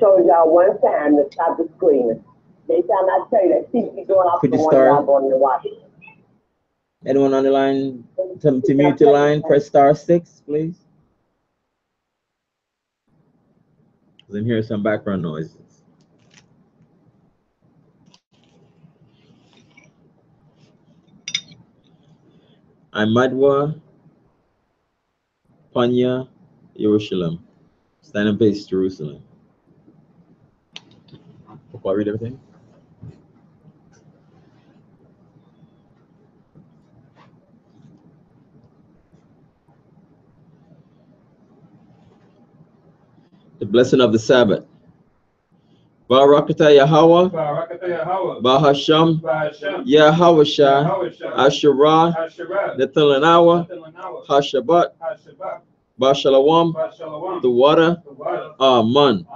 show y'all one time to stop the screaming. They time I tell you that TV be going off Could the you one start? y'all going to watch. Anyone on the line to mute the line, press *6, please. I'm hearing some background noises. Amadwa, Panya, Jerusalem. Standing base, Jerusalem. Before I read everything. The blessing of the Sabbath. Barakata Yahweh, Bahasham, Yahawashah, Asherah, Nethalanawa, Hashabat, Bashalawam, the water, Aman.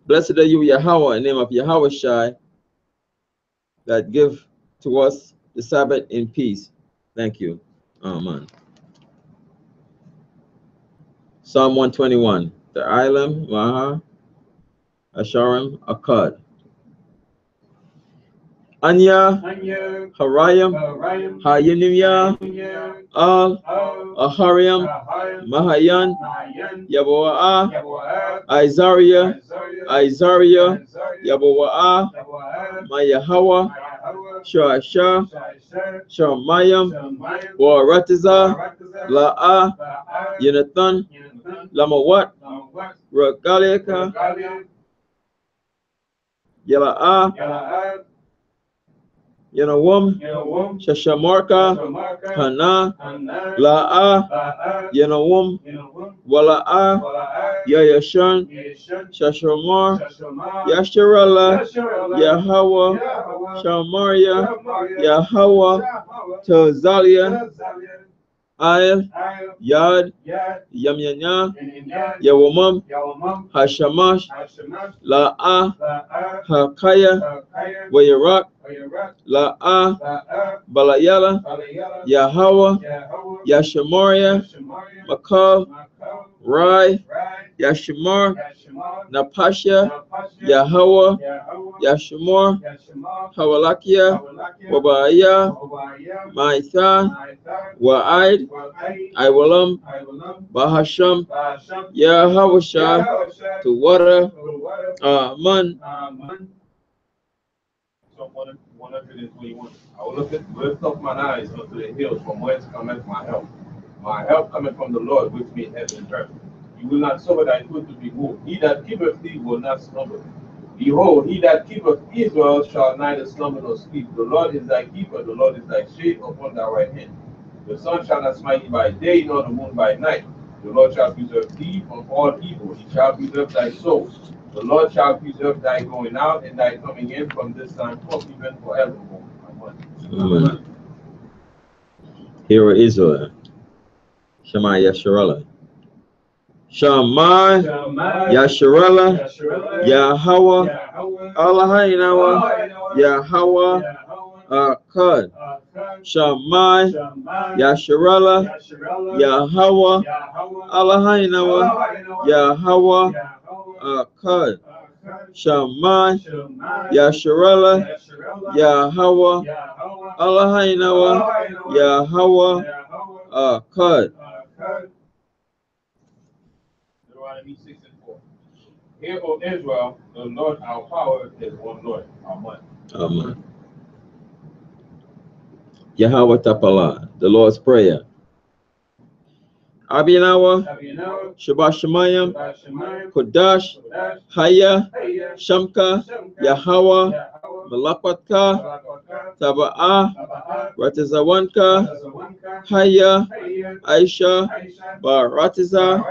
Blessed are you, Yahweh, in the name of Yahawashai, that give to us the Sabbath in peace. Thank you. Amen. Psalm 121. The Ilam, Maha, Asharim, Akkad. Anya, Harayam, Hayinimya, Al, Ahariam, Mahayan, Yaboah, Isaiah, Yaboah, Mayahawa, Shasha, Shamayam, Waratiza, La'a, Yonathan, Lamawat, Ragaleka, Yala'a, Yanawum, Shashamarka, Hana, La'a, Yanawum, Wala'a, Yayashan, Shashamar, Yasharala, Yahweh, Shamaria, Yahweh, Tozalia, Ayah, Yad, Yamyanya, Yawamam, Hashamash, La'a, Hakaya, Wayarak, La'a, Balayala, Yahweh, Yashamaria, Makal, Rai, Yashamar, Napasha, Yahweh, Yashamar, Hawalakia, Wabaya, Maitha, Wa'id, Iwalam, Bahasham, Yahawasha, to water, Aman. Psalm 121. I will lift up mine eyes unto the hills, from whence cometh my help. My help cometh from the Lord, which made heaven and earth. You will not suffer thy foot to be moved. He that keepeth thee will not slumber. Behold, he that keepeth Israel shall neither slumber nor sleep. The Lord is thy keeper, the Lord is thy shade upon thy right hand. The sun shall not smite thee by day, nor the moon by night. The Lord shall preserve thee from all evil. He shall preserve thy soul. The Lord shall preserve thy going out and thy coming in from this time forth, even forevermore. Amen. Hear Israel. Shema Yasharallah. Shammai, Yasharallah, Yahweh, Allahaynawa, Yahweh, Akkad. Shammai, Yasharallah, Yahweh, Allahaynawa, Yahweh, Akkad. Shammai, Yasharallah, Yahweh, Allahaynawa, Yahweh, Akkad. Deuteronomy 6:4. Hear, O Israel, the Lord our power is one Lord. Amen. Amen. Yahweh Tapala, the Lord's Prayer. Abinawa, Shabbat Shemayim, Kodash, Haya, Shamka, Yahweh, Malapatka, Taba'ah, Ratizawanka, Haya, Aisha, Baratiza,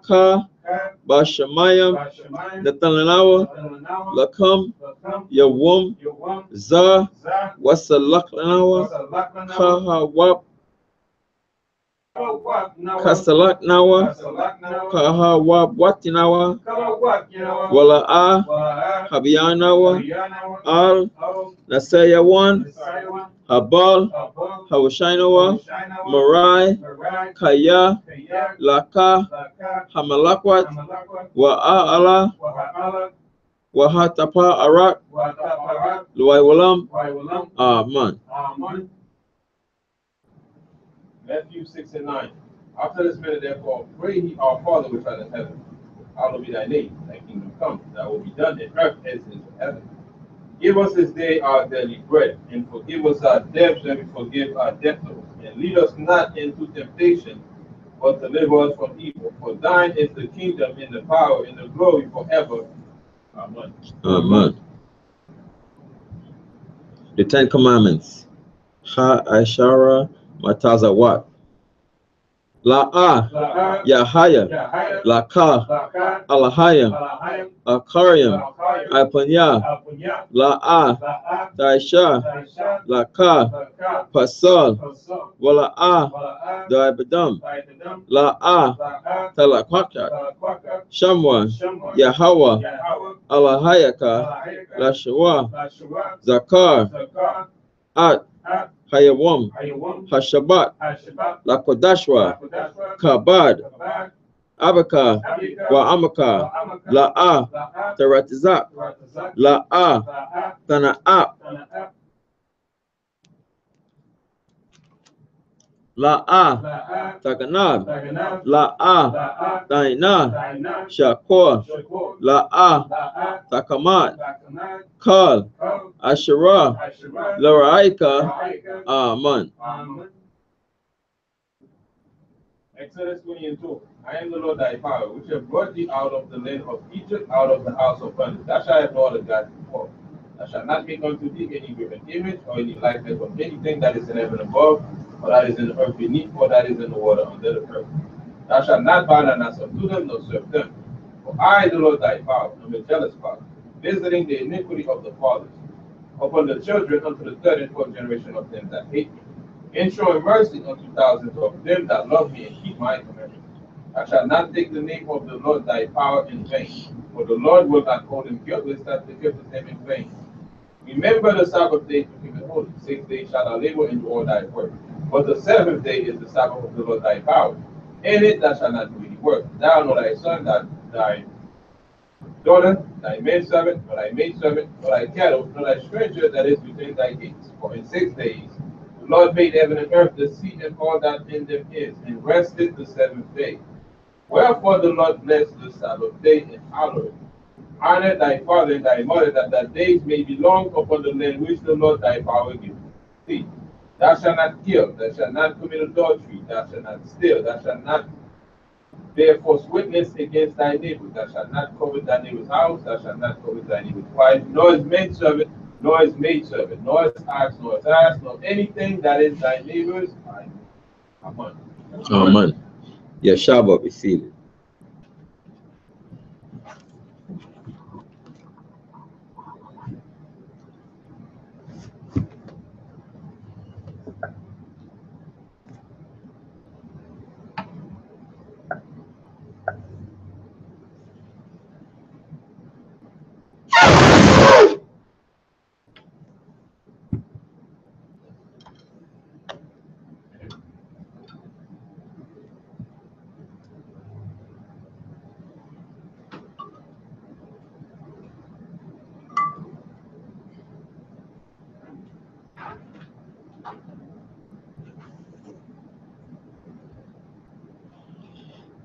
Ka, Bashamayim, Nathanawa, Lakam, Yawum, Za, Wasalakanawa, Kahawap, Kasalak nawa, Kaha wab watinawa, Wala a, Habiyanawa, Al, Nasaya one, Habal, Hawashinawa, Marai, Kaya, Laka, Hamalakwat, Wa'ala, Wahatapa Arak, Luai Walam, Aman. Matthew 6:9. After this minute, therefore, pray ye our Father which art in heaven. Hallowed be thy name, thy kingdom come, thy will be done in earth as it is in heaven. Give us this day our daily bread, and forgive us our debts as we forgive our debtors. And lead us not into temptation, but deliver us from evil. For thine is the kingdom, and the power, and the glory forever. Amen. Amen. The Ten Commandments. Ha Ashara Matazawat. La'a Yahaya Laka Alahayam Akaryam Apanya La'a Daisha Laka Pasal Wala'a Daibadam La'a Talakwaka Shamwa Yahwa Alahayaka Lashawa Zakar At Hayawam Hashabat Lakodashwa Kabad Abaka Wa Amaka La'a Taratizak La'a Tana'ap La'a Taganab La'a Daina Shakor La'a Takamat Kal Asherah Laraika Aman. Exodus 20:2. I am the Lord thy power, which have brought thee out of the land of Egypt, out of the house of bondage. Thou shalt have no other God before. Thou shalt not make unto thee any graven image or any likeness of anything that is in heaven above, or that is in the earth beneath, or that is in the water under the earth. Thou shalt not bow down and subdue them, nor serve them. For I, the Lord thy power, am a jealous Father, visiting the iniquity of the fathers upon the children unto the third and fourth generation of them that hate me, and showing mercy unto thousands of them that love me and keep my commandments. I shall not take the name of the Lord thy power in vain, for the Lord will not hold him guiltless that taketh him in vain. Remember the Sabbath day to keep it holy. 6 days shalt thou labor and do all thy work. But the seventh day is the Sabbath of the Lord thy power. In it thou shalt not do any work, thou nor thy son, thy daughter, thy manservant, nor thy maidservant, nor thy cattle, nor thy stranger that is within thy gates. For in 6 days the Lord made heaven and earth, the sea, and all that in them is, and rested the seventh day. Wherefore the Lord blessed the Sabbath day and hallowed it. Honor thy father and thy mother, that thy days may be long upon the land which the Lord thy power giveth thee. Thou shalt not kill, thou shalt not commit adultery, thou shalt not steal, thou shalt not bear false witness against thy neighbor, thou shalt not covet thy neighbor's house, thou shalt not covet thy neighbor's wife, nor his manservant, nor his maidservant, nor his ox, nor his ass, nor anything that is thy neighbor's. Amen. Amen. Yeshua be seated.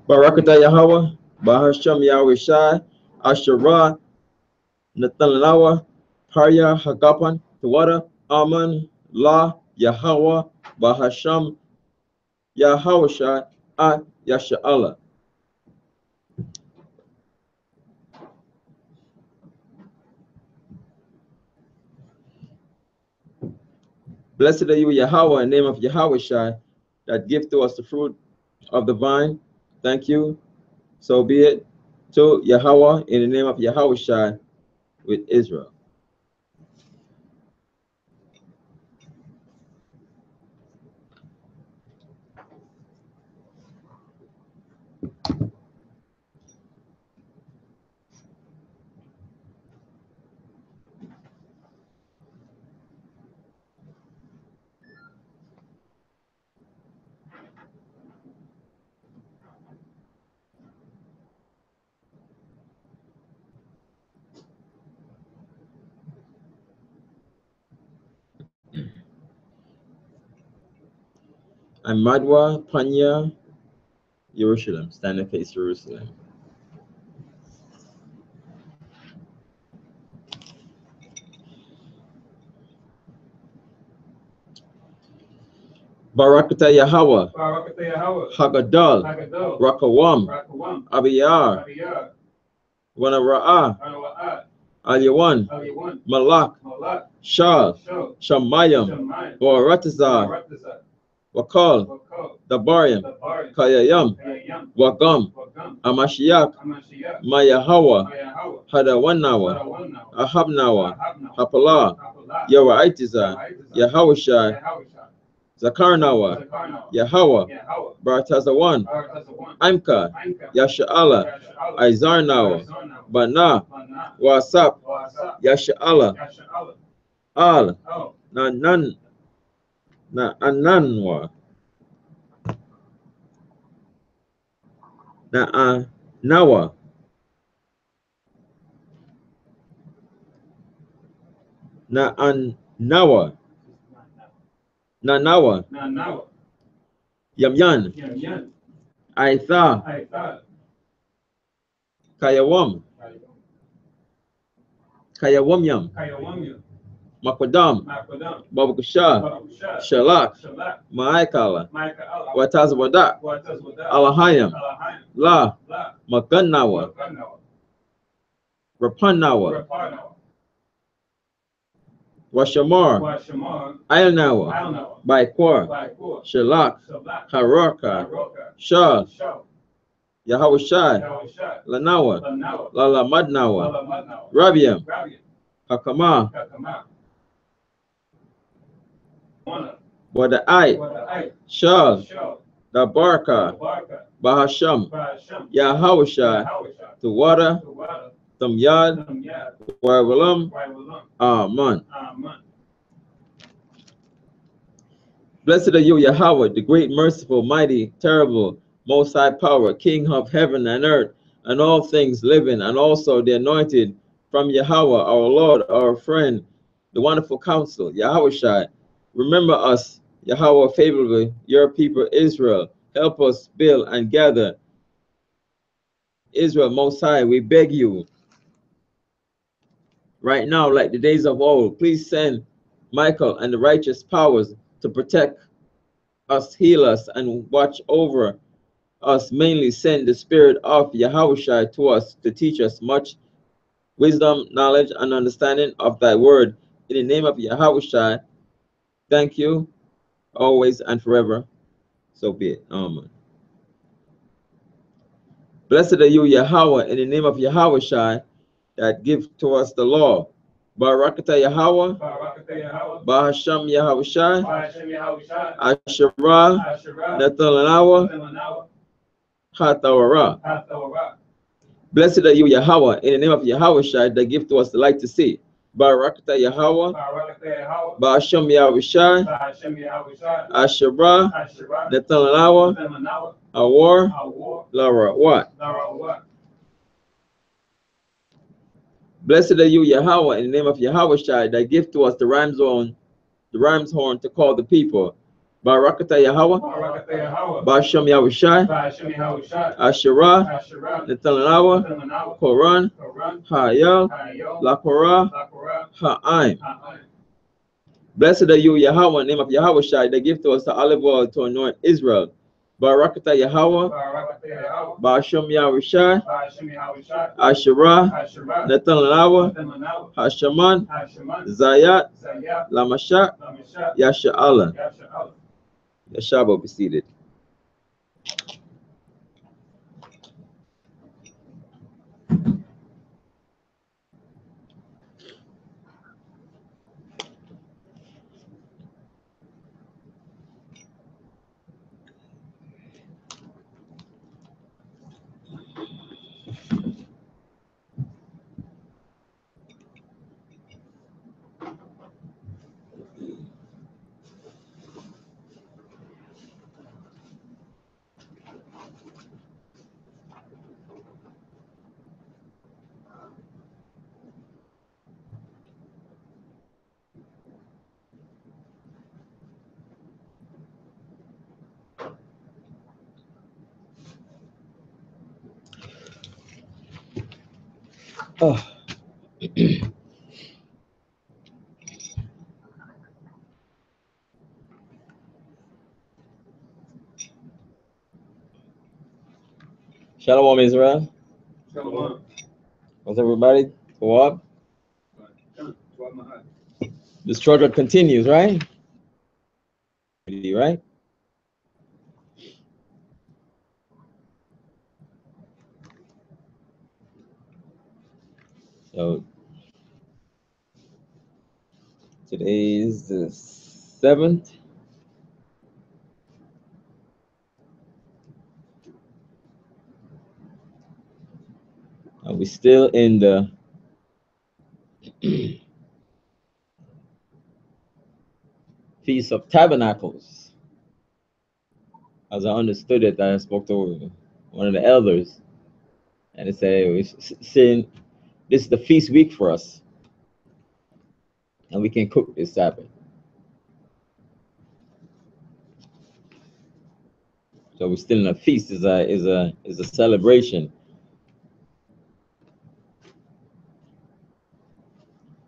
Barakatah Yahweh, Bahasham Yahweh Shai, Asherah, Nathanawa, Parya Hagapan, Tawada, Aman, La, Yahweh, Bahasham Yahweh Shai, Yasha'Allah. Blessed are you, Yahweh, in the name of Yahweh Shai, that give to us the fruit of the vine. Thank you. So be it to Yahweh in the name of Yahweh Shai with Israel. and Madwa, Panya, Jerusalem. Stand and face Jerusalem. Barakata Yahweh, Hagadal, Rakawam, Abiyar, Wanara'ah, Alyawan, Malak, Shah, Shamayam, Waratazar, Wakal, Dabaryam, Kayayam, Wagam, Amashiach, Mayahawa, Hadawanawa, Ahabnawa, Hapalah, Yawaitiza, Yahawashai, Zakarnawa, Yahweh, Bartazawan, Imka, Yasha'ala, Izarnawa, Bana, Wasap, Yasha'ala, Al, Nanan, Ananwa, Nawa, Nawa, Nanawa, Yamyan, Aitha, Kayawam, Kayawamyam, Makwadam, Babakusha, Shalak, Maikala, Watazwadak, Alahayam, La, Maganawa, Rapanawa, Washamar, Ayanawa, Baikwar, Shalak, Haraka, Shah, Yahawashai, Lanawa, Lala Madnawa, Rabiam, Hakama, Wada'ai, Shah, Dabarka, Bahasham, Yahawashai, Tuwada, Tamyad, Wawalam, Aman. Blessed are you, Yahweh, the great, merciful, mighty, terrible, most high power, King of heaven and earth, and all things living, and also the anointed from Yahweh, our Lord, our friend, the wonderful counsel, Yahweh. Remember us, Yahweh, favorably, your people Israel. Help us build and gather Israel most high. We beg you right now, like the days of old. Please send Michael and the righteous powers to protect us, heal us, and watch over us. Mainly send the spirit of Yahushua to us to teach us much wisdom, knowledge, and understanding of thy word. In the name of Yahushua, thank you always and forever. So be it. Amen. Blessed are you, Yahweh, in the name of Yahushua, that give to us the law. Barakata Yahweh, Bahasham Yahushua, Asherah, Nethalanawa, Hatawara. Blessed are you, Yahweh, in the name of Yahushua, that give to us the light to see. Barakata Yahweh, Bahasham Yahushua, Asherah, Nethalanawa, Awar, Lara, what? Blessed are you, Yahweh, in the name of Yahushua, that give to us the ram's horn to call the people. Barakata Yahweh, Basham Yahushai, Asherah, Nethalanawa, Koran, Hayel, Lakora, Ha'im. Blessed are you, Yahweh, in the name of Yahushua, that give to us the olive oil to anoint Israel. Barakata Yahweh, Basham Yahushai, Asherah, Nethalanawa, Hashaman, Zayat, Lamashak, Yasha'ala. Yashaba, be seated. Oh. Shalom, Israel. Shalom. How's everybody? Go up. The struggle continues, right? Right? So today is the 7th. And we're still in the Feast of Tabernacles. As I understood it, I spoke to one of the elders, and they said, we're saying this is the feast week for us, and we can cook this Sabbath. So we're still in a feast. Is a celebration.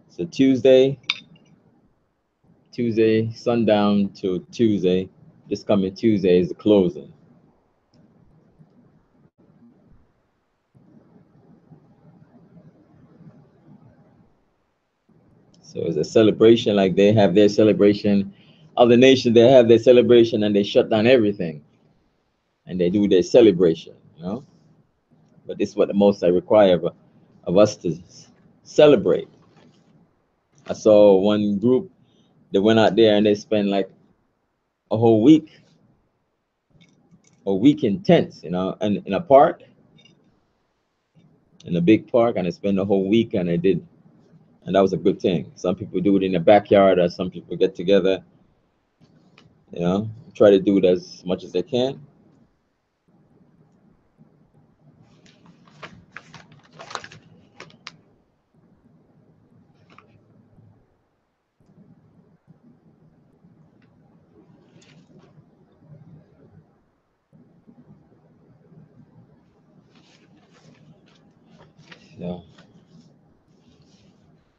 So Tuesday sundown to Tuesday. This coming Tuesday is the closing. So it's a celebration, like they have their celebration. Other nations, they have their celebration and they shut down everything. And they do their celebration, you know. But this is what the Most High require of us to celebrate. I saw one group that went out there and they spent like a whole week in tents, you know, and in a park, in a big park, and they spent a whole week and they did, and that was a good thing. Some people do it in the backyard, or some people get together, you know, try to do it as much as they can. So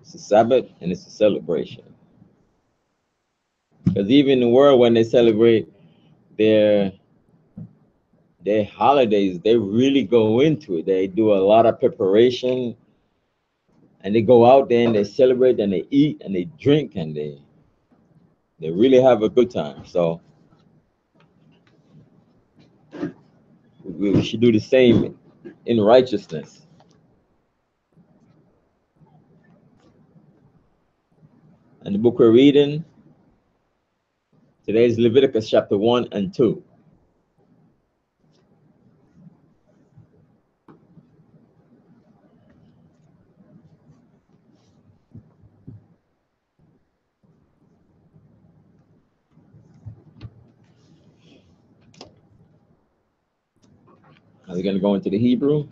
it's a Sabbath and it's a celebration. Because even in the world, when they celebrate their holidays, they really go into it. They do a lot of preparation, and they go out there and they celebrate and they eat and they drink and they really have a good time. So we should do the same in righteousness. And the book we're reading today is Leviticus chapter 1 and 2. Now we're going to go into the Hebrew.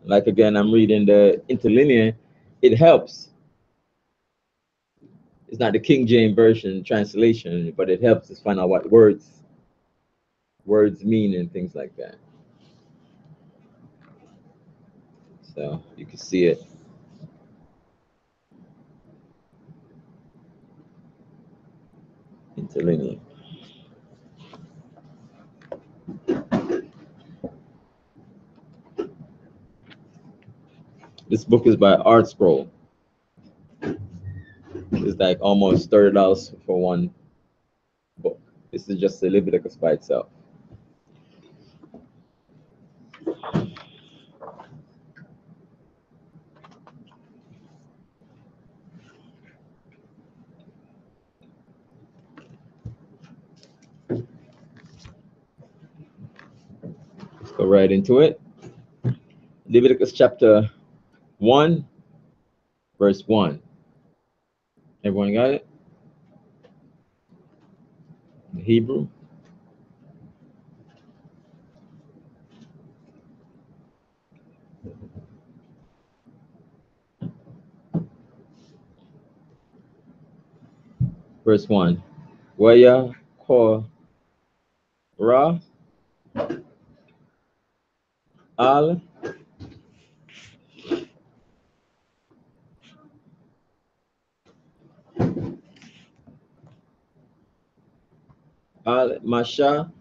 Like again, I'm reading the interlinear. It helps. It's not the King James Version translation, but it helps us find out what words mean and things like that. So you can see it. Interlinear. This book is by Art Scroll. It's like almost $30 for one book. This is just the Leviticus by itself. Let's go right into it. Leviticus chapter 1, verse 1. Everyone got it? In Hebrew. Verse 1. Waya Korah al Al Masha,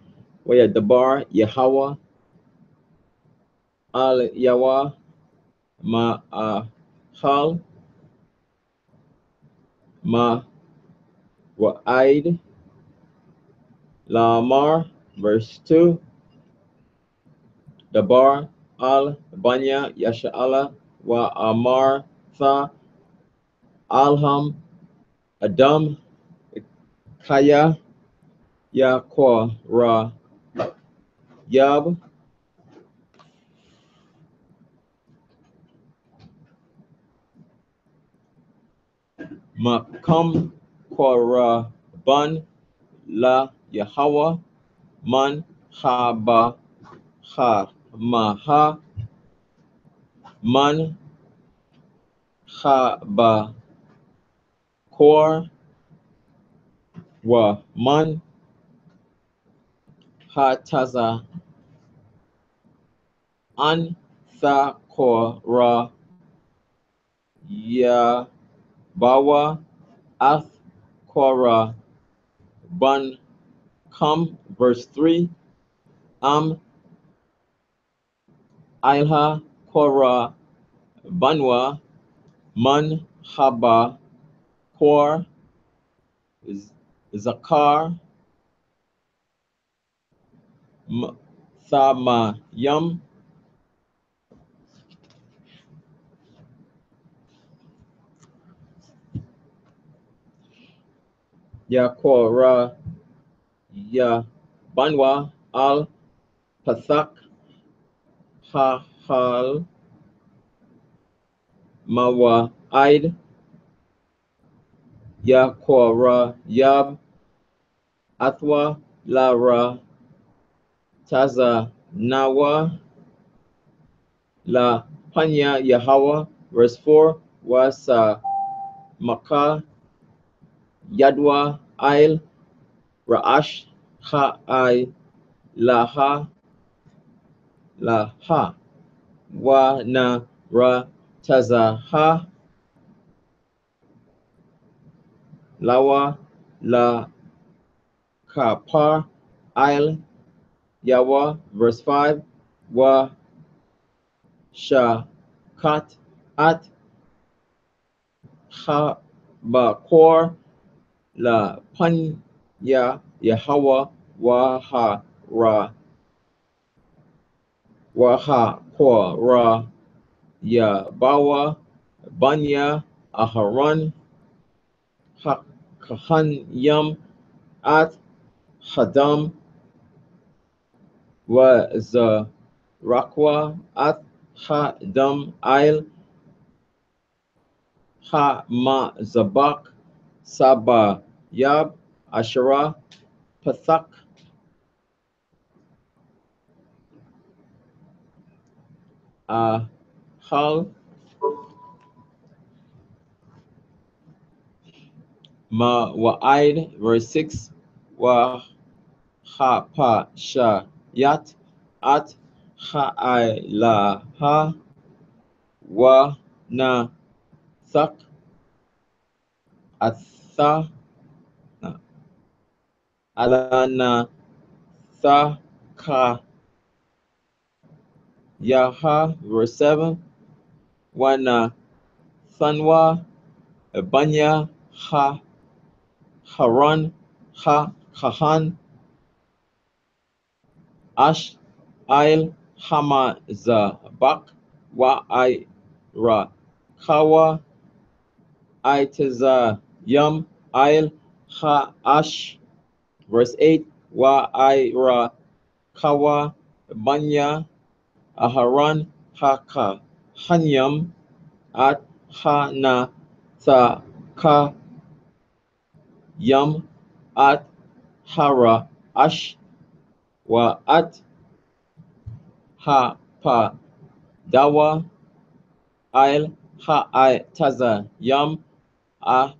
where Dabar, Yahweh, Al Yawa, Hal, Ma Wa'id, Lamar, verse 2, Dabar, Al Banya, Yasha'ala, Wa Amar, Tha, Alham, Adam, Kaya, Yakwa, Ra, Yab, Makam, Kwara, Ban, La, Yahweh, Man, Haba, Ha, Maha, Man, Haba, Kor, Wa, Man, Ha, Taza, An, Tha, Kor, Ra, Ya, Bawa, Ath, Korah, Ban, Kam, verse 3, Am, Ilha, Korah, Banwa, Man, Haba, Kor, Zakar, Thama, Yam, Yakora, Ya, Banwa, Al, Pathak, Hal, Mawa, Aid, Yakora, Yab, Athwa, Lara, Taza, Nawa, La Panya, Yahweh, verse 4, was Maka, Yadwa, Ail, Ra'ash, Ha'ai, Laha, Laha, Wa, Na, Ra, Taza, Ha, Lawa, La, Kapar, Ail, Yawa, verse 5, Wa, Sha, Kat, At, Ha, Bakor, La, Panya, Yahweh, Wa, Ha, Ra, Wa, Ha, Kwa, Ra, Ya, Bawa, Banya, Aharon, Ha, Kahan, Yam, At, Hadam, Wa, Za, Rakwa, At, Ha, Dam, Ail, Ha, Ma, Zabak, Saba, Yab, Asherah, Pathak, Hal, Ma, Wa'id, verse 6, Wa, Ha, Pa, Sha, Yat, At, Ha, I, La, Ha, Wa, Na, Thak, Atha, Alana, Tha, Ka, Yaha, verse 7, Wana, Thanwa, Banya, Ha, Haran, Ha, Kahan, Ash, Ail, Hama, Zabak, Wa, I, Ra, Kawa, Iteza, Yum, Ail, Ha, Ash, verse 8, Wa, I, Ra, Kawa, Banya, Aharon, Haka, Hanyam, At, Hana, Tha, Ka, Yum, At, Hara, Ash, Wa, At, Ha, Pa, Dawa, Ail, Ha, I, Taza, Yum, A,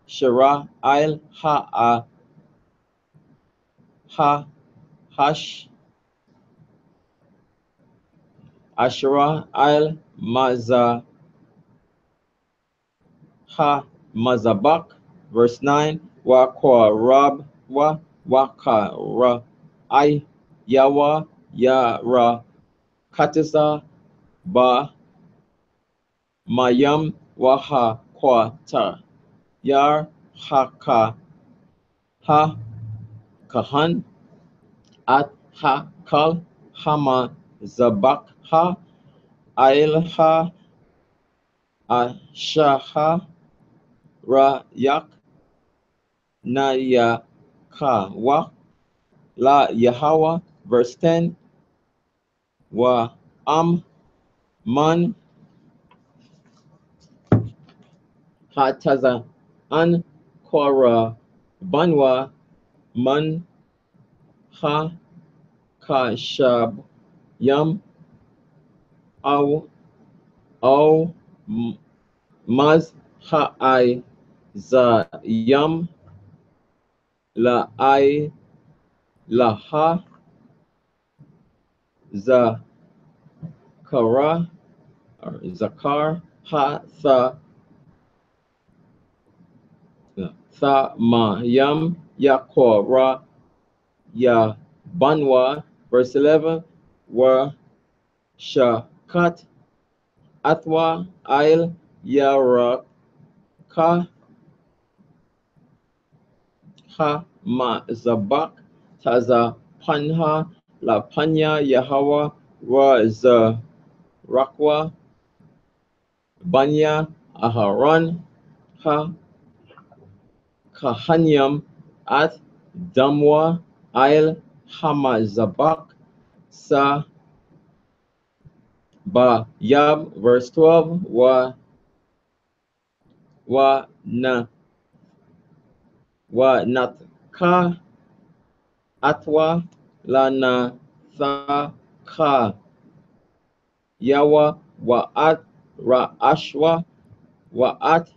Shara, Ail, Ha, A, Ha, Hash, Asherah, Ail, Maza, Ha, Mazabak, verse 9, Wa, Kwa, Rab, Wa, Wakara I Yawa Yara Katiza Ba Mayam Waha Kwata Yar Haka Ha Kahan At Ha Kal Hama Zabak Ha Ailha Ashaha Rayak Nayaka Wa La Yahweh, verse 10, Wa Am Man Hataza An Kora Banwa Man Ha Kashab Yam Au Maz Ha I Za Yam La I La Ha Za Kara or Zakar Ha Tha Ma Yam Yakora Ya Banwa, verse 11, Wa Shakat Atwa Ail Yaraka Ha Ma Zabak Taza Panha La Panya Yahawa Wa Za Rakwa Banya Aharon Ha Kahanyam At Damwa Ail Hama Zabak Sa Ba Yab, verse 12, na wa nat ka atwa la na tha ka yawa wa at ra ashwa wa at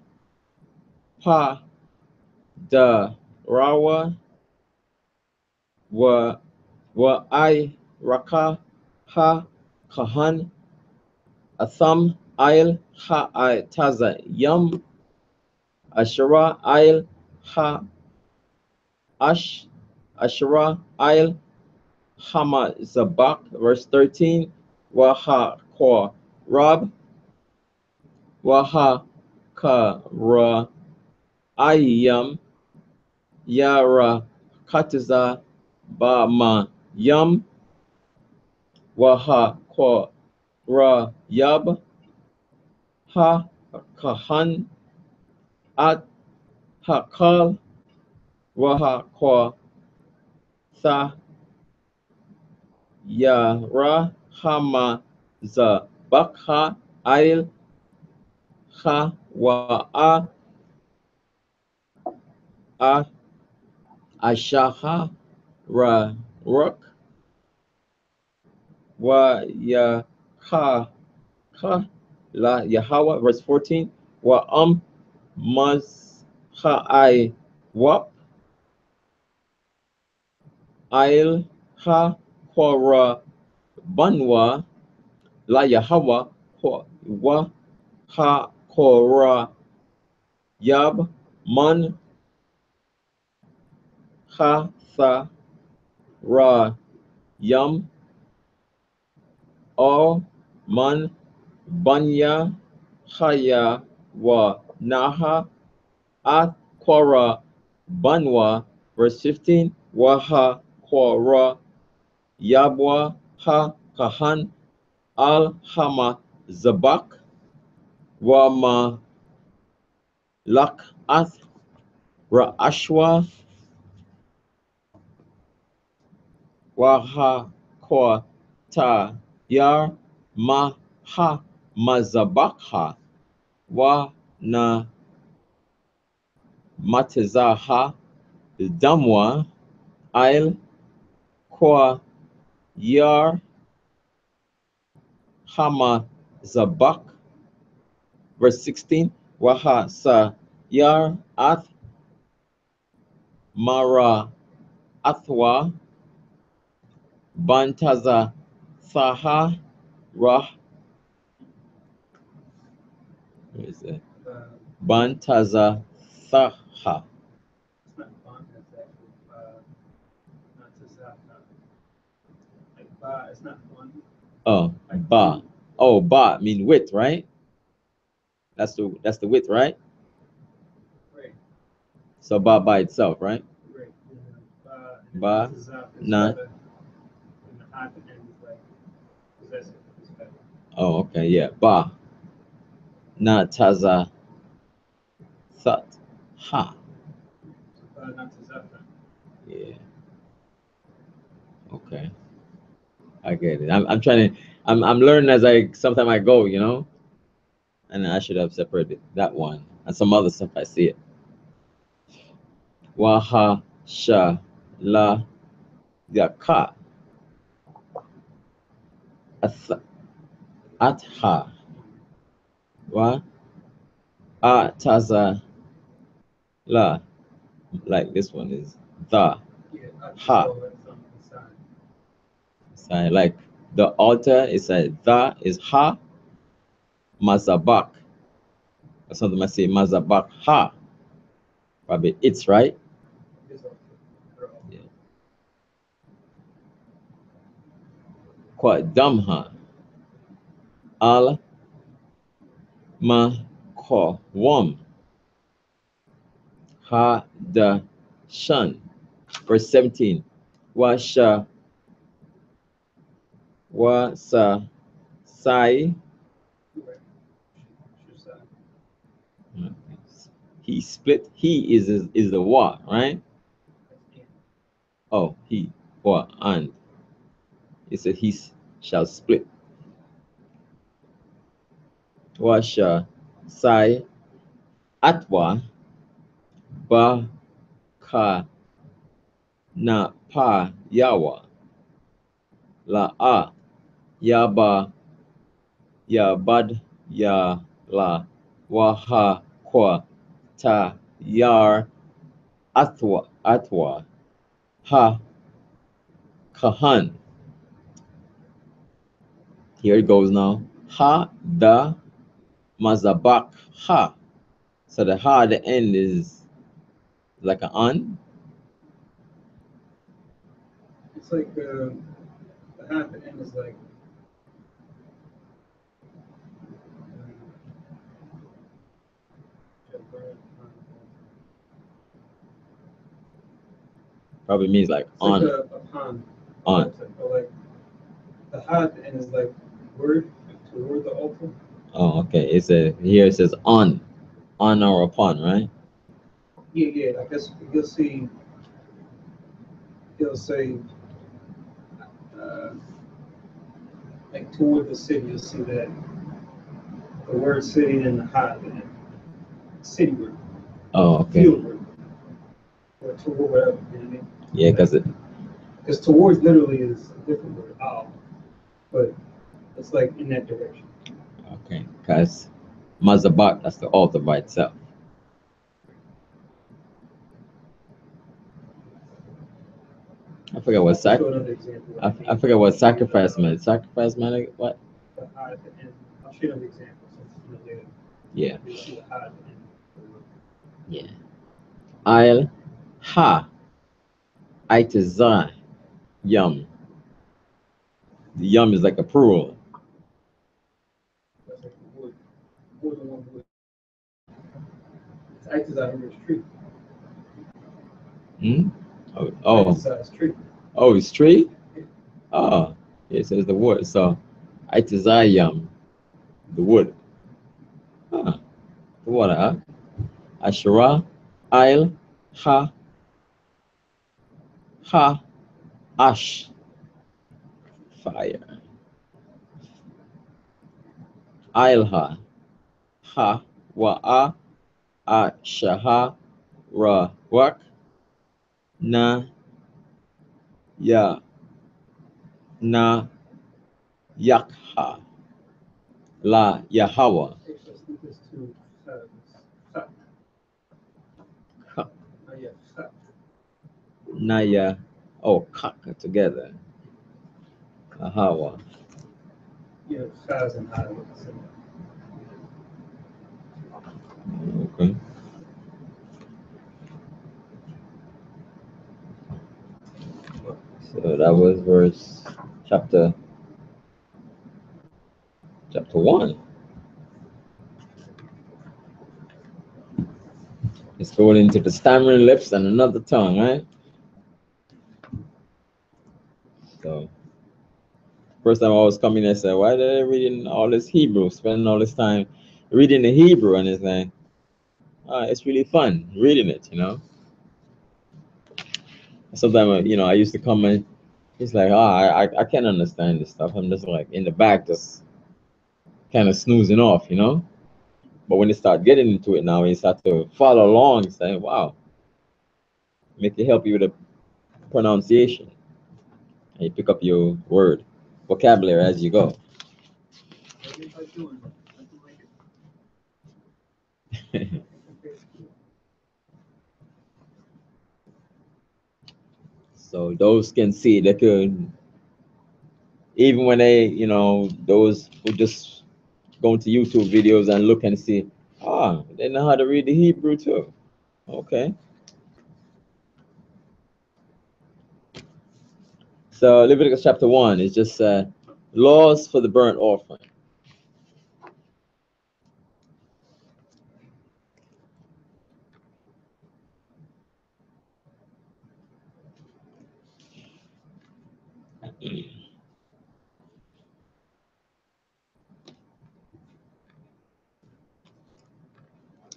pa da rawa wa I raka ha kahan atham ail ha I taza yam ashara ail ha Asherah, Ail, Hama, Zabak, verse 13, Waha, Kwa, Rab, Waha, Ka, Ra, Ayam, Yara, Katiza, Ba, Ma, Yam, Waha, Kwa, Ra, Yab, Ha, Kahan, At, Hakal, Waha, Kwa, Tha, Yara, Hama, Zabakha, Ail, Ha wa a ashaha ra ruk wa ya ka la Yahweh, verse 14, wa maz ha I wap ail ha kora banwa la Yahweh wa ha kora yab man ha tha ra yam o man banya haya wa naha akwara banwa, verse 15, waha kwara yabwa ha kahan al hama zabak wa ma lak ath ra ashwa waha kwa ta yar ma ha mazabakha wa na matazaha damwa ail kwa yar hama zabak, verse 16, waha sa yar ath mara athwa bantaza saha rah, what is it? Bantaza saha. It's not one. Oh, ba. Oh, ba mean width, right? That's the width, right? Right. So ba by itself, right? Right. Ba, na. And the high at the end is like possessive. Respect. Oh, okay, yeah. Ba, na, taza, thut, ha. Not to zafta. Yeah. Okay, I get it. I'm trying to. I'm learning as sometimes I go, you know. And I should have separated that one and some other stuff. I see it. Waha, sha, la, yaka, ath, atha, wa, taza, la. Like this one is the, Yeah. ha. So like the altar is the is ha, mazabak. Or something I say mazabak ha. Probably it's right. Yeah. Kwa damha. Al ma ko wam. Ha da shan. Verse 17. Wa sha wa sa sai. He split. He is the wa, right? Oh, he or and. It said he shall split. Wa sha sai atwa ba ka na pa yawa la a ya ba ya bad ya la wa ha kwa ta yar atwa ha kahan. Here it goes now. Ha da mazabak ha. So the ha at the end is like an an. It's like the high at the end is like. Probably means like It's on. like a pond. On. But like the high at the end is like word toward the altar. Oh, okay. Here it says on or upon, right? Yeah. I guess you'll see. He'll say, uh, like toward the city. You'll see that the word city and the high at the end. City word. Oh, okay. Field word. Or toward whatever. You know what I mean? Yeah, because towards literally is a different word. But it's like in that direction. okay, because mazabak, that's the altar by itself. I forgot what I forgot what sacrifice meant. Sacrifice meant what? The high at the end. I'll show you an example since later. Yeah. You see the high at the end. Yeah. I'll ha itazai yum. The yum is like a plural. That's like the wood. More than one wood. It's Itazai Rivers tree. Hmm? Oh. Itazai's tree. Oh, it's tree? Oh, it says the wood. So itazai yum, the wood. Huh. The water, huh? Ashura, I'll ha ash fire. Ilha ha wa shaha ra wak na ya na yakha la Yahweh. Naya, oh, kaka together. Ahawa. Yeah, Chaz and High. Okay. So that was chapter 1. It's going into the stammering lips and another tongue, right? So first time I was coming, I said, why are they reading all this Hebrew, spending all this time reading the Hebrew? And it's like, it's really fun reading it, you know. Sometimes, you know, I used to come and it's like, I can't understand this stuff. I'm just like in the back, just kind of snoozing off, you know. But when you start getting into it now, you start to follow along, saying, wow, make it help you with the pronunciation. And you pick up your word vocabulary as you go. So those can see, they could, even when they, you know, those who just go into YouTube videos and look and see, they know how to read the Hebrew too. Okay. So Leviticus chapter 1 is just laws for the burnt offering.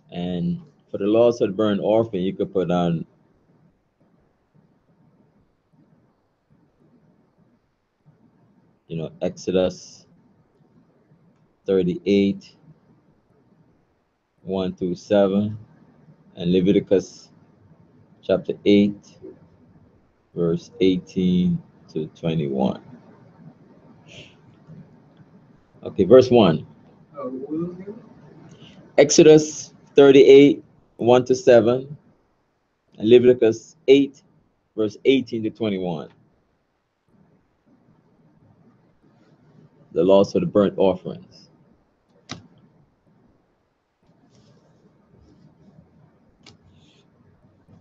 And for the laws of the burnt offering, you could put on Exodus 38, 1 through 7, and Leviticus chapter 8, verse 18 to 21. Okay, verse 1. Exodus 38, 1 to 7, and Leviticus 8, verse 18 to 21. The laws for the burnt offerings.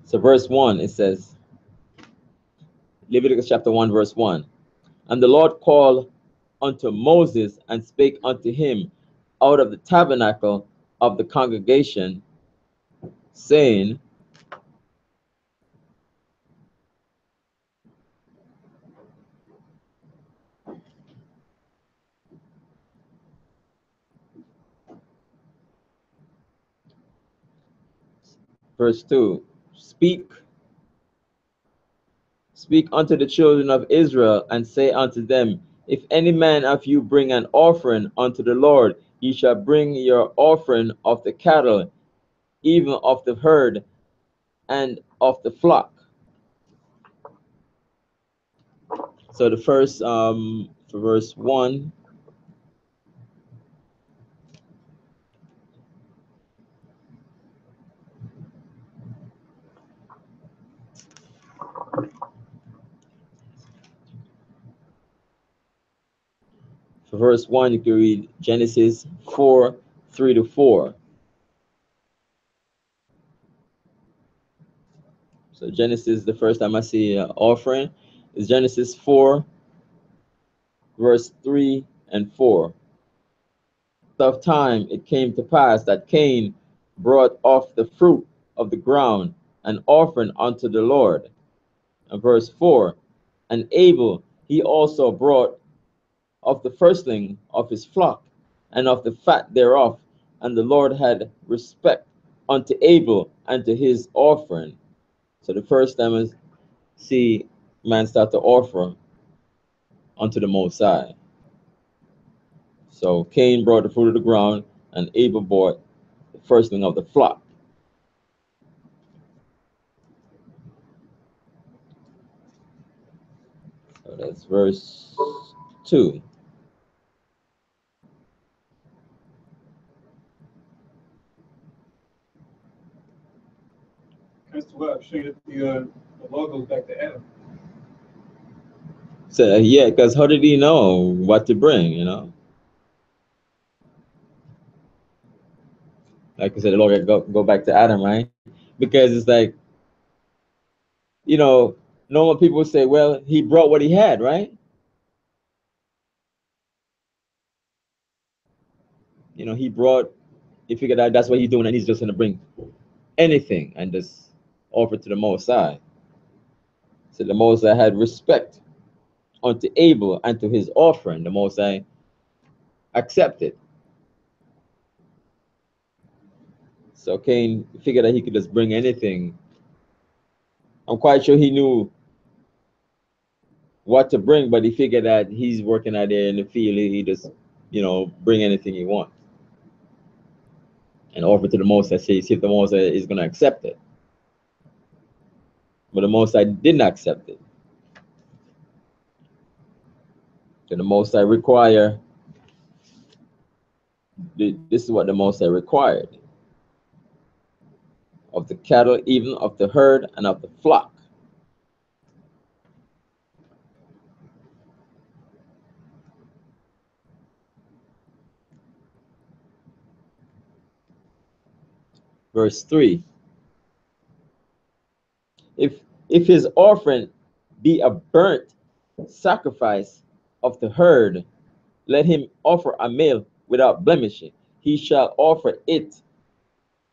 So verse 1, it says, Leviticus chapter 1, verse 1. And the Lord called unto Moses and spake unto him out of the tabernacle of the congregation, saying, verse 2, Speak unto the children of Israel, and say unto them, if any man of you bring an offering unto the Lord, ye shall bring your offering of the cattle, even of the herd, and of the flock. So the first, for verse 1, for verse 1, you can read Genesis 4, 3 to 4. So Genesis, the first time I see offering is Genesis 4, verse 3 and 4. Of time it came to pass that Cain brought off the fruit of the ground, an offering unto the Lord. And verse 4, and Abel he also brought of the firstling of his flock, and of the fat thereof, and the Lord had respect unto Abel and to his offering. So the first time is see man start to offer unto the Most High. So Cain brought the fruit of the ground, and Abel brought the firstling of the flock. So that's verse 2. That's why I'm sure the law goes back to Adam. So yeah, because how did he know what to bring, you know? Like I said, the law go back to Adam, right? Because it's like, normal people say, well, he brought what he had, right? he brought, he figured out that's what he's doing, and he's just going to bring anything and just offer it to the Most High. So the Most High had respect unto Abel and to his offering. The Most High accepted. So Cain figured that he could just bring anything. I'm quite sure he knew what to bring, but he figured that he's working out there in the field. He just, bring anything he wants and offer to the Most High. See if the Most High is going to accept it. But the Most High didn't accept it. So the Most High require. This is what the Most High required of the cattle, even of the herd and of the flock. Verse 3. If his offering be a burnt sacrifice of the herd, let him offer a male without blemish. He shall offer it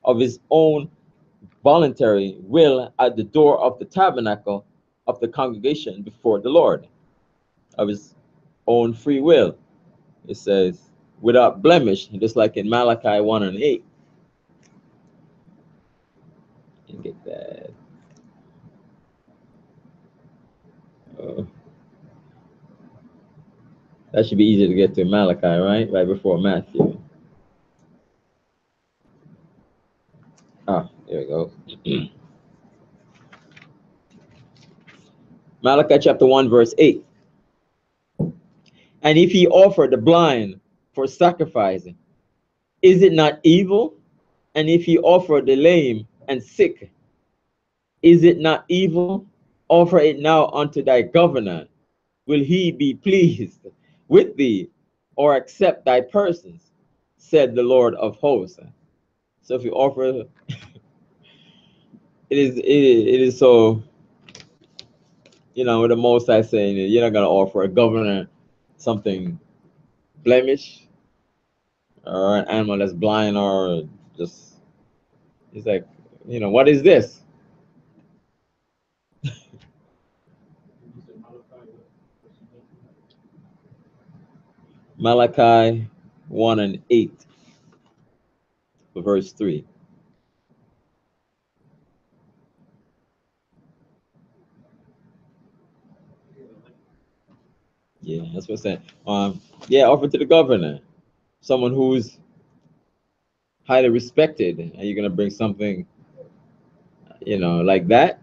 of his own voluntary will at the door of the tabernacle of the congregation before the Lord, of his own free will. It says, without blemish, just like in Malachi 1 and 8. You get that. That should be easy to get to Malachi, right? Right before Matthew. There we go. Malachi chapter 1, verse 8. And if he offer the blind for sacrifice, is it not evil? And if he offer the lame and sick, is it not evil? Offer it now unto thy governor. Will he be pleased with thee, or accept thy persons? Said the Lord of hosts. So if you offer, it is so, with the Most High saying you're not gonna offer a governor something blemish or an animal that's blind or just, it's like, what is this? Malachi 1 and 8, verse 3. Yeah, that's what I'm saying. Offer to the governor, someone who's highly respected. Are you gonna bring something, like that?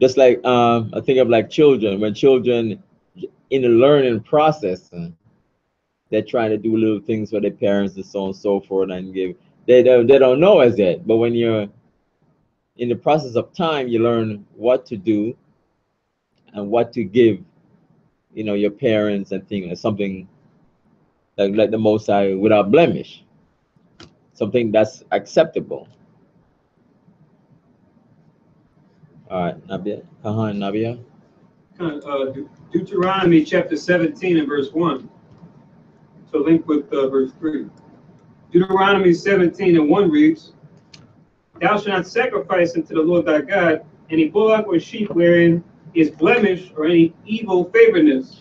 Just like I think of like children. When children in the learning process, they're trying to do little things for their parents and so on and so forth, and they don't know as yet. But when you're in the process of time, you learn what to do and what to give, your parents and things, like something like the Most High without blemish, something that's acceptable. All right, Nabia, Kahan, Nabia. Deuteronomy chapter 17 and verse 1. So link with verse 3. Deuteronomy 17 and 1 reads, Thou shalt not sacrifice unto the Lord thy God any bullock or sheep wherein is blemish or any evil favoredness,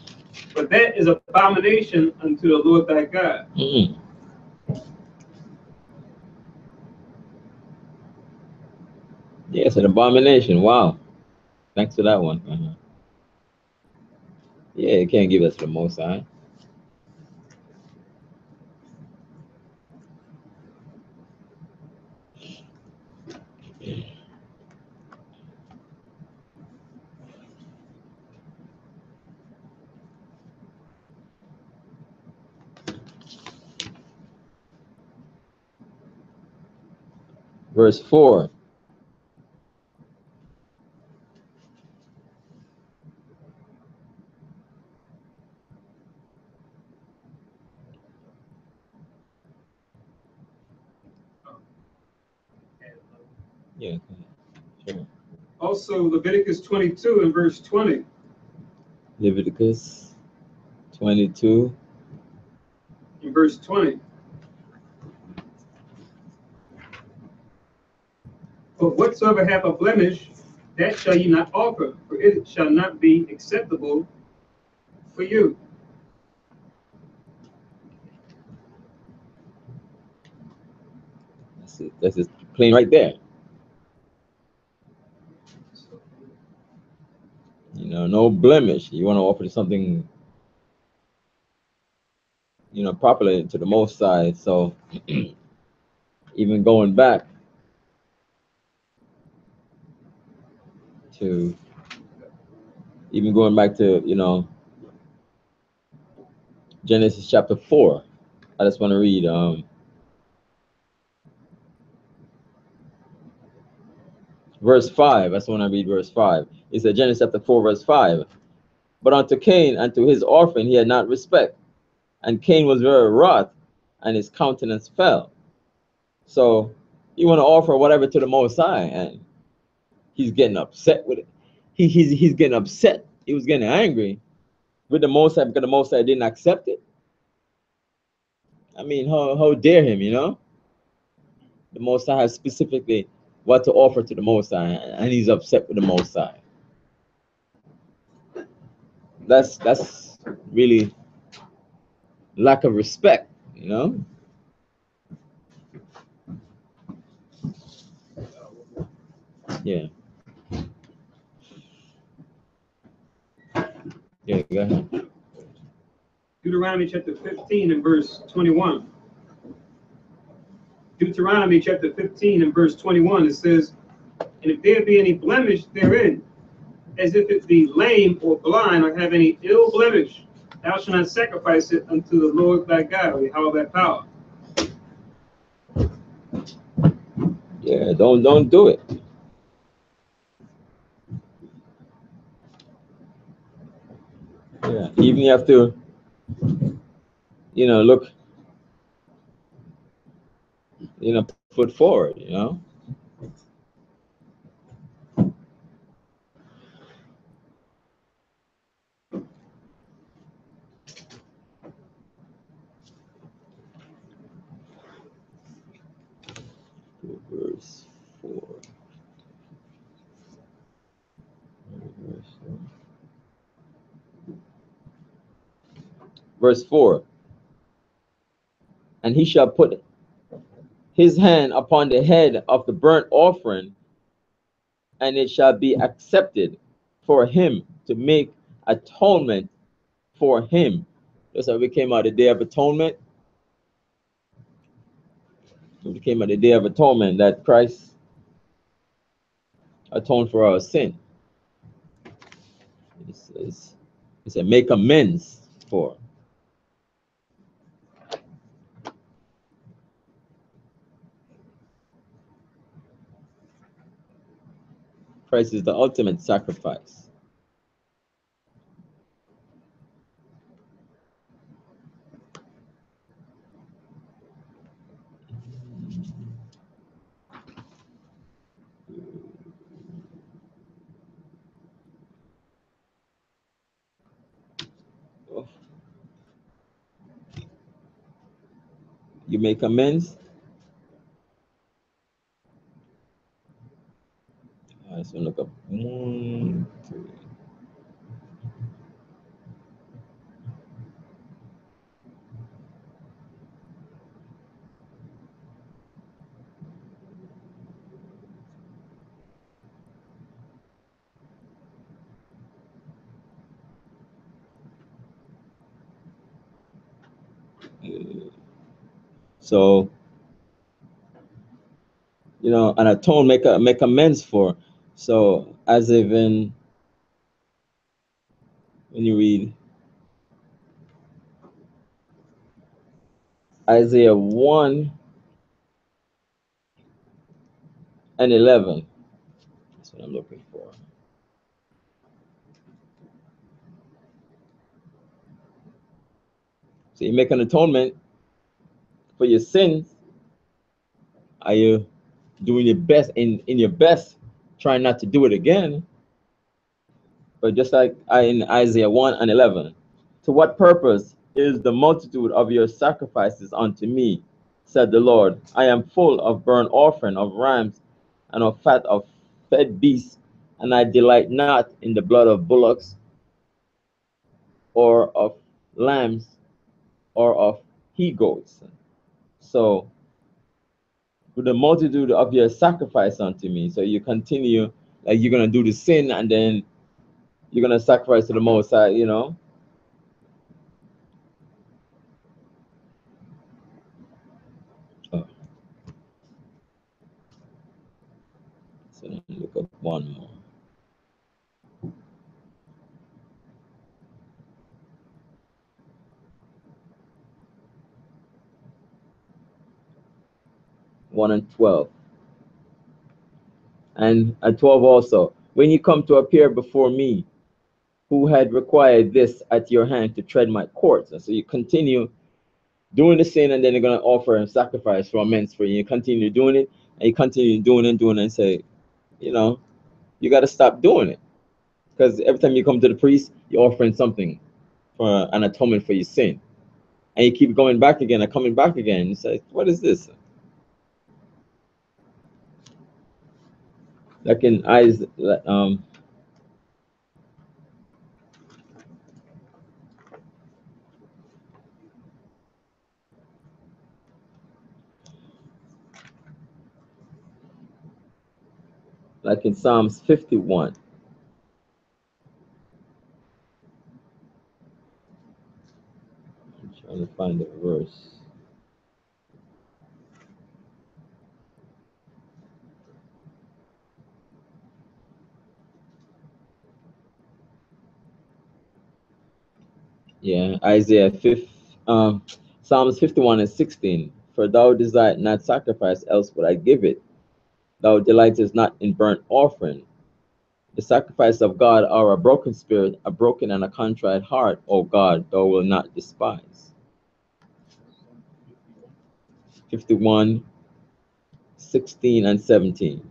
but that is abomination unto the Lord thy God. Mm-hmm. Yes, an abomination. Wow. Thanks for that one. Yeah, you can't give us the Most High. Verse 4. Yeah. Sure. Also Leviticus 22 and verse 20. Leviticus 22 in verse 20. But whatsoever hath a blemish, that shall ye not offer, for it shall not be acceptable for you. That's just plain right there. You know, no blemish. You want to offer something, you know, properly to the Most High. So even going back to, you know, Genesis chapter 4. I just want to read verse 5. I just want to read verse 5. It said Genesis chapter 4, verse 5. But unto Cain and to his offering he had not respect. And Cain was very wroth, and his countenance fell. So you want to offer whatever to the Most High, and he's getting upset with it. He's getting upset. He was getting angry with the Most High because the Most High didn't accept it. I mean, how dare him, you know? The Most High has specifically what to offer to the Most High, and he's upset with the Most High. That's really lack of respect, you know? Yeah. Yeah, go ahead. Deuteronomy chapter 15 and verse 21. Deuteronomy chapter 15 and verse 21, it says, and if there be any blemish therein, as if it be lame or blind or have any ill blemish, thou shalt not sacrifice it unto the Lord thy God, or Yahweh thy power. Yeah, don't do it. Yeah, even you have to, you know, look, you know, put forward, you know. Verse 4. Verse 4. And he shall put his hand upon the head of the burnt offering, and it shall be accepted for him to make atonement for him. That's how we came out the Day of Atonement. We came out the Day of Atonement, that Christ atoned for our sin. It's a make amends for. Christ is the ultimate sacrifice. You make amends. I just want to look up 1, 2. So, you know, an atone, make amends for. So, as even when you read Isaiah 1 and 11, that's what I'm looking for. So, you make an atonement for your sins. Are you doing your best in your best, trying not to do it again? But just like in Isaiah 1 and 11, to what purpose is the multitude of your sacrifices unto me, said the Lord. I am full of burnt offering of rams and of fat of fed beasts, and I delight not in the blood of bullocks or of lambs or of he goats. So, with the multitude of your sacrifice unto me. So you continue, like you're gonna do the sin, and then you're gonna sacrifice to the Most High, you know. Oh. So let me look up one more. One and 12. And at 12 also, when you come to appear before me, who had required this at your hand to tread my courts. And so you continue doing the sin, and then they're going to offer a sacrifice for amends for you. You continue doing it, and you continue doing it and doing it, and say, you know, you got to stop doing it. Because every time you come to the priest, you're offering something for an atonement for your sin. And you keep going back again and coming back again. You say, what is this? Like in Isaiah, like in Psalms 51. I'm trying to find the verse. Yeah, Psalms 51 and 16. For thou desire not sacrifice, else would I give it. Thou delightest not in burnt offering. The sacrifice of God are a broken spirit, a broken and a contrite heart, O God, thou wilt not despise. 51, 16 and 17.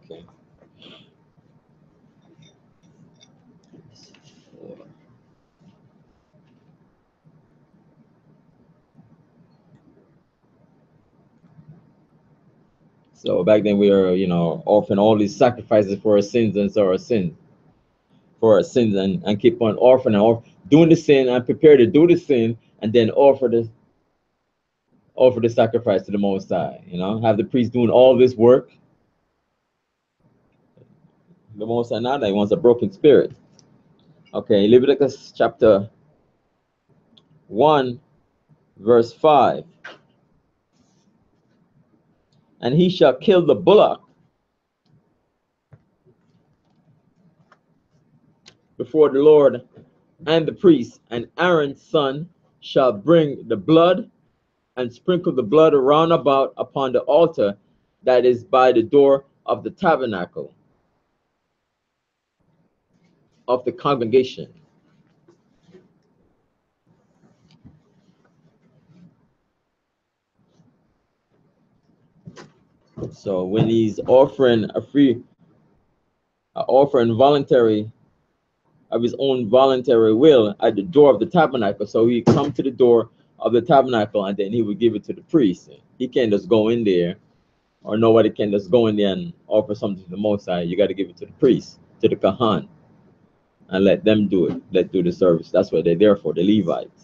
Okay. So back then we were, offering all these sacrifices for our sins and so our sins. For our sins and keep on offering and doing the sin and prepare to do the sin and then offer the sacrifice to the Most High. Have the priest doing all this work. The Most High now that he wants a broken spirit. Okay, Leviticus chapter 1, verse 5. And he shall kill the bullock before the Lord and the priest, and Aaron's son shall bring the blood and sprinkle the blood around about upon the altar that is by the door of the tabernacle of the congregation. So when he's offering offering voluntary of his own voluntary will at the door of the tabernacle, so he come to the door of the tabernacle and then he would give it to the priest. He can't just go in there, or nobody can just go in there and offer something to the Most High. You got to give it to the priest, to the Kahan, and let them do it. Let do the service. That's what they're there for, the Levites.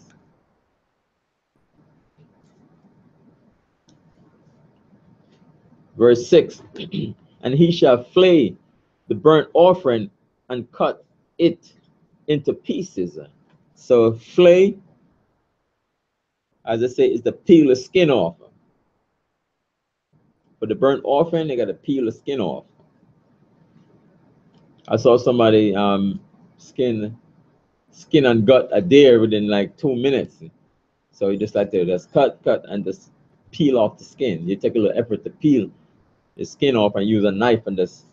Verse 6. And he shall flay the burnt offering and cut it into pieces. So flay, as I say, is to peel the skin off. For the burnt offering, they got to peel the skin off. I saw somebody skin and gut a deer within like 2 minutes. So you just like to just cut, and just peel off the skin. You take a little effort to peel the skin off and use a knife and just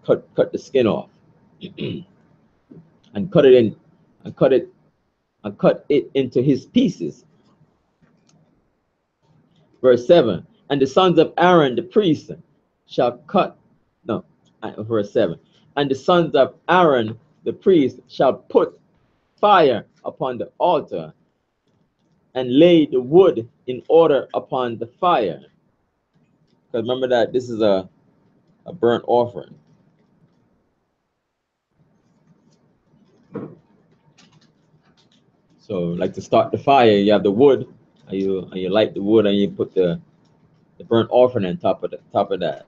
cut the skin off. And cut it into his pieces. Verse 7. And the sons of Aaron the priest shall cut, no, verse 7. And the sons of Aaron the priest shall put fire upon the altar and lay the wood in order upon the fire. Because remember that this is a burnt offering. So like to start the fire, you have the wood, and you light the wood and you put the burnt offering on top of that.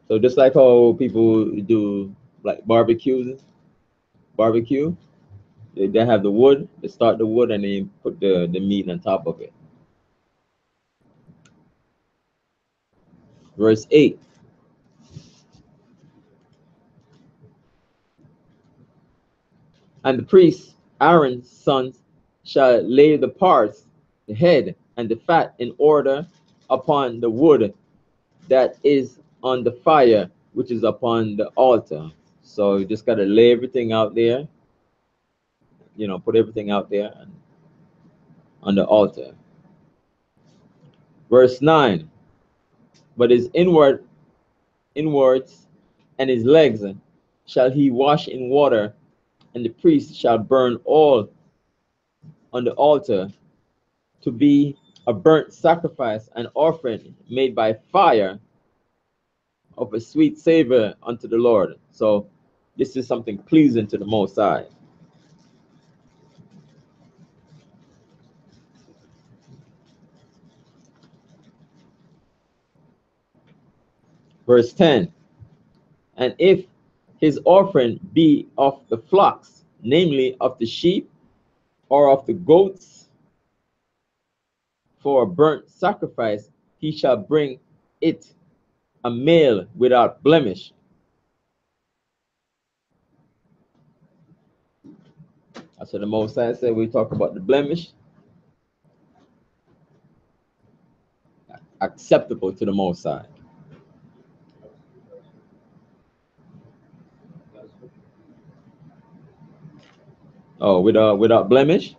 So just like how people do like barbecue, they have the wood, they start the wood and then put the meat on top of it. Verse 8. And the priest, Aaron's sons, shall lay the parts, the head, and the fat in order upon the wood that is on the fire, which is upon the altar. So you just got to lay everything out there, put everything out there on the altar. Verse 9. But his inwards and his legs shall he wash in water, and the priest shall burn all on the altar to be a burnt sacrifice, an offering made by fire of a sweet savor unto the Lord. So this is something pleasing to the Most High. Verse 10. And if his offering be of the flocks, namely of the sheep or of the goats, for a burnt sacrifice, he shall bring it a male without blemish. That's what the Most High said. We talk about the blemish. Acceptable to the Most High. Oh, without blemish?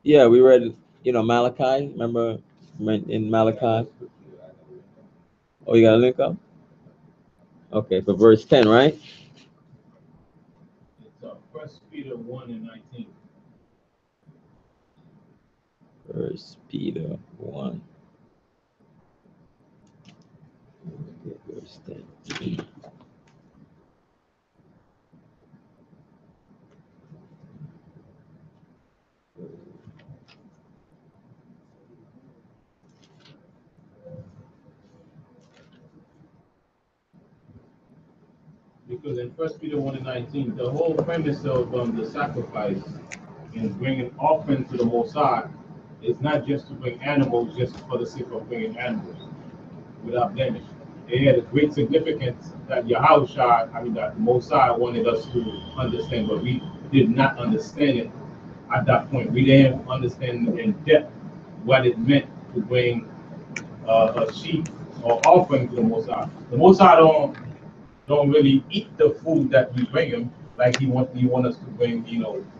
Yeah, we read, Malachi. Remember in Malachi? Oh, you got a link up? Okay, for verse 10, right? It's 1 Peter 1 and 19. 1 Peter 1. Okay, verse 10. Because in 1 Peter 1 and 19, the whole premise of the sacrifice and bringing offering to the Most High is not just to bring animals just for the sake of bringing animals without blemish. It had a great significance that that the Most High wanted us to understand, but we did not understand it at that point. We didn't understand in depth what it meant to bring a sheep or offering to the Most High. The Most High don't really eat the food that we bring him, like he want us to bring,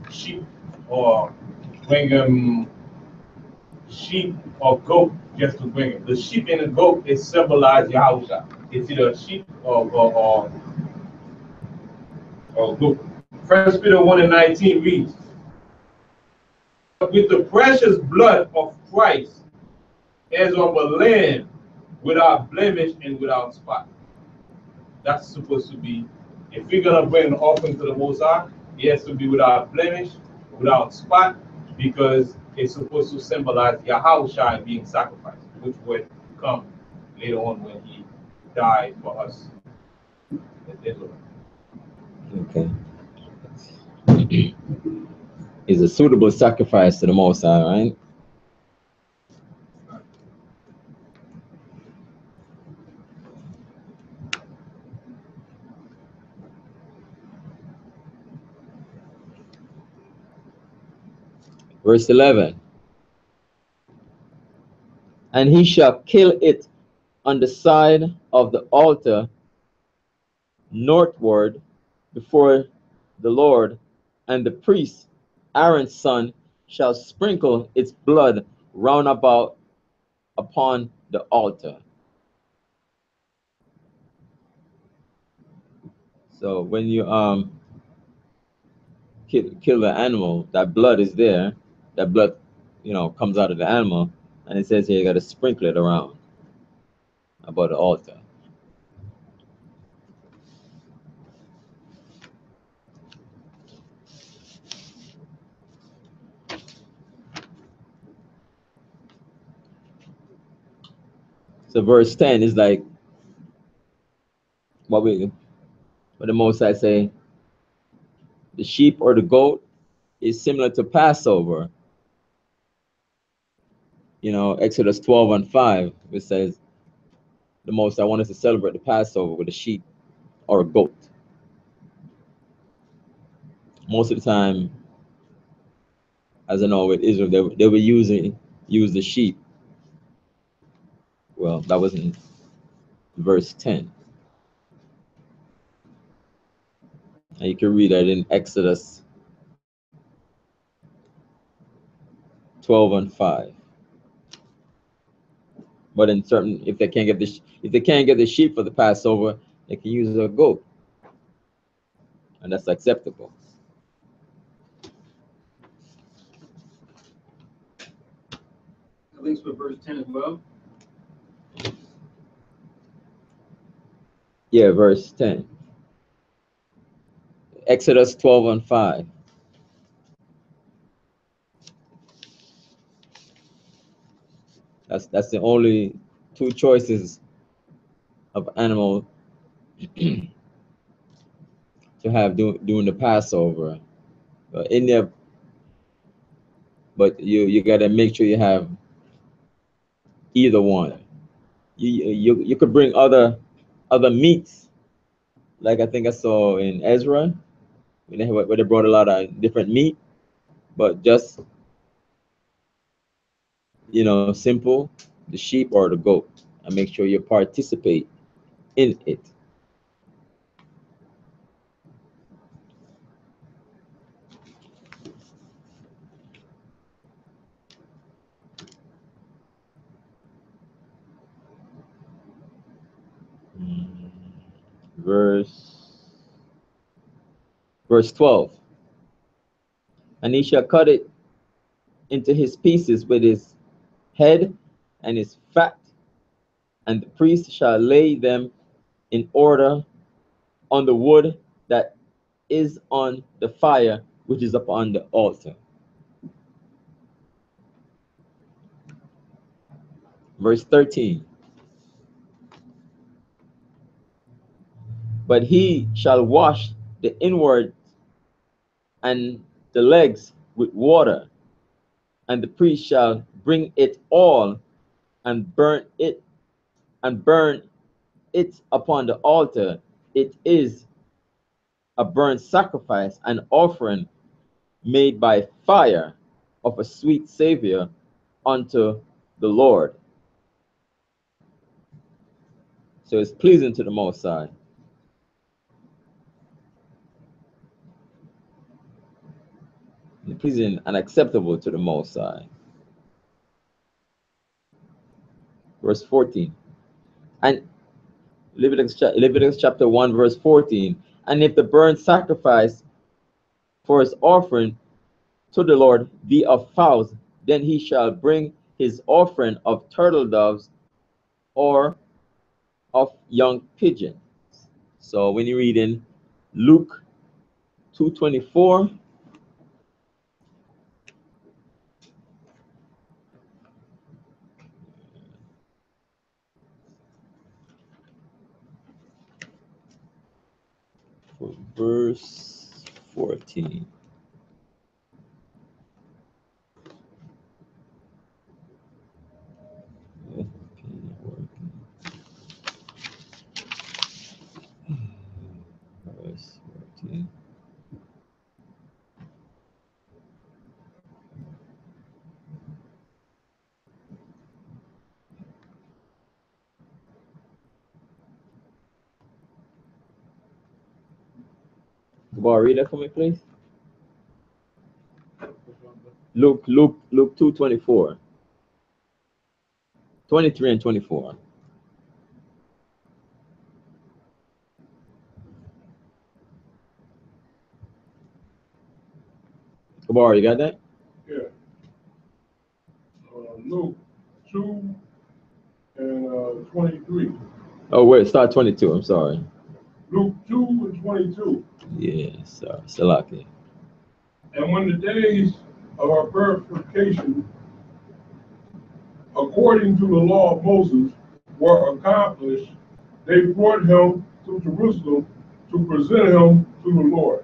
sheep or bring him sheep or goat just to bring him. The sheep and the goat is symbolize Yahusha. It's either a sheep or goat. 1 Peter 1 and 19 reads, with the precious blood of Christ as of a lamb without blemish and without spot. That's supposed to be, if we're gonna bring an offering to the Most High, it has to be without blemish, without spot, because it's supposed to symbolize Yahushua being sacrificed, which would come later on when he died for us. Okay. Is a suitable sacrifice to the Most High, right? Verse 11. And he shall kill it on the side of the altar northward before the Lord, and the priest, Aaron's son, shall sprinkle its blood round about upon the altar. So when you kill the animal, that blood is there. That blood, comes out of the animal, and it says here you got to sprinkle it around about the altar. So verse 10 is like what the Most High say, the sheep or the goat is similar to Passover. Exodus 12 and 5, it says the Most High wanted to celebrate the Passover with a sheep or a goat. Most of the time, as I know with Israel, they were use the sheep. Well, that was in verse 10. And you can read that in Exodus 12 and 5. But in certain, if they can't get the sheep for the Passover, they can use a goat, and that's acceptable. That links with verse 10 as well. Yeah, verse 10. Exodus 12 and 5. That's the only two choices of animal to have during the Passover. In there, but you gotta make sure you have either one. You could bring other meats, like I think I saw in Ezra, where they brought a lot of different meat, but just simple, the sheep or the goat, and make sure you participate in it. Verse 12. And he shall cut it into his pieces with his head and his fat, and the priest shall lay them in order on the wood that is on the fire, which is upon the altar. Verse 13. But he shall wash the inward and the legs with water, and the priest shall bring it all and burn it upon the altar. It is a burnt sacrifice, an offering made by fire of a sweet savior unto the Lord. So it's pleasing to the Most High. Pleasing and acceptable to the Most High. Verse 14. And Leviticus chapter 1, verse 14. And if the burnt sacrifice for his offering to the Lord be of fowls, then he shall bring his offering of turtle doves or of young pigeons. So when you read in Luke 2:24, verse 14. Verse 14. Bar, read that for me, please. Luke 2:24. 23 and 24. Kabar, you got that? Yeah. Luke 2 and 23. Oh, wait, start 22. I'm sorry. Luke 2 and 22. Yes, Salaki. And when the days of our purification, according to the law of Moses, were accomplished, they brought him to Jerusalem to present him to the Lord.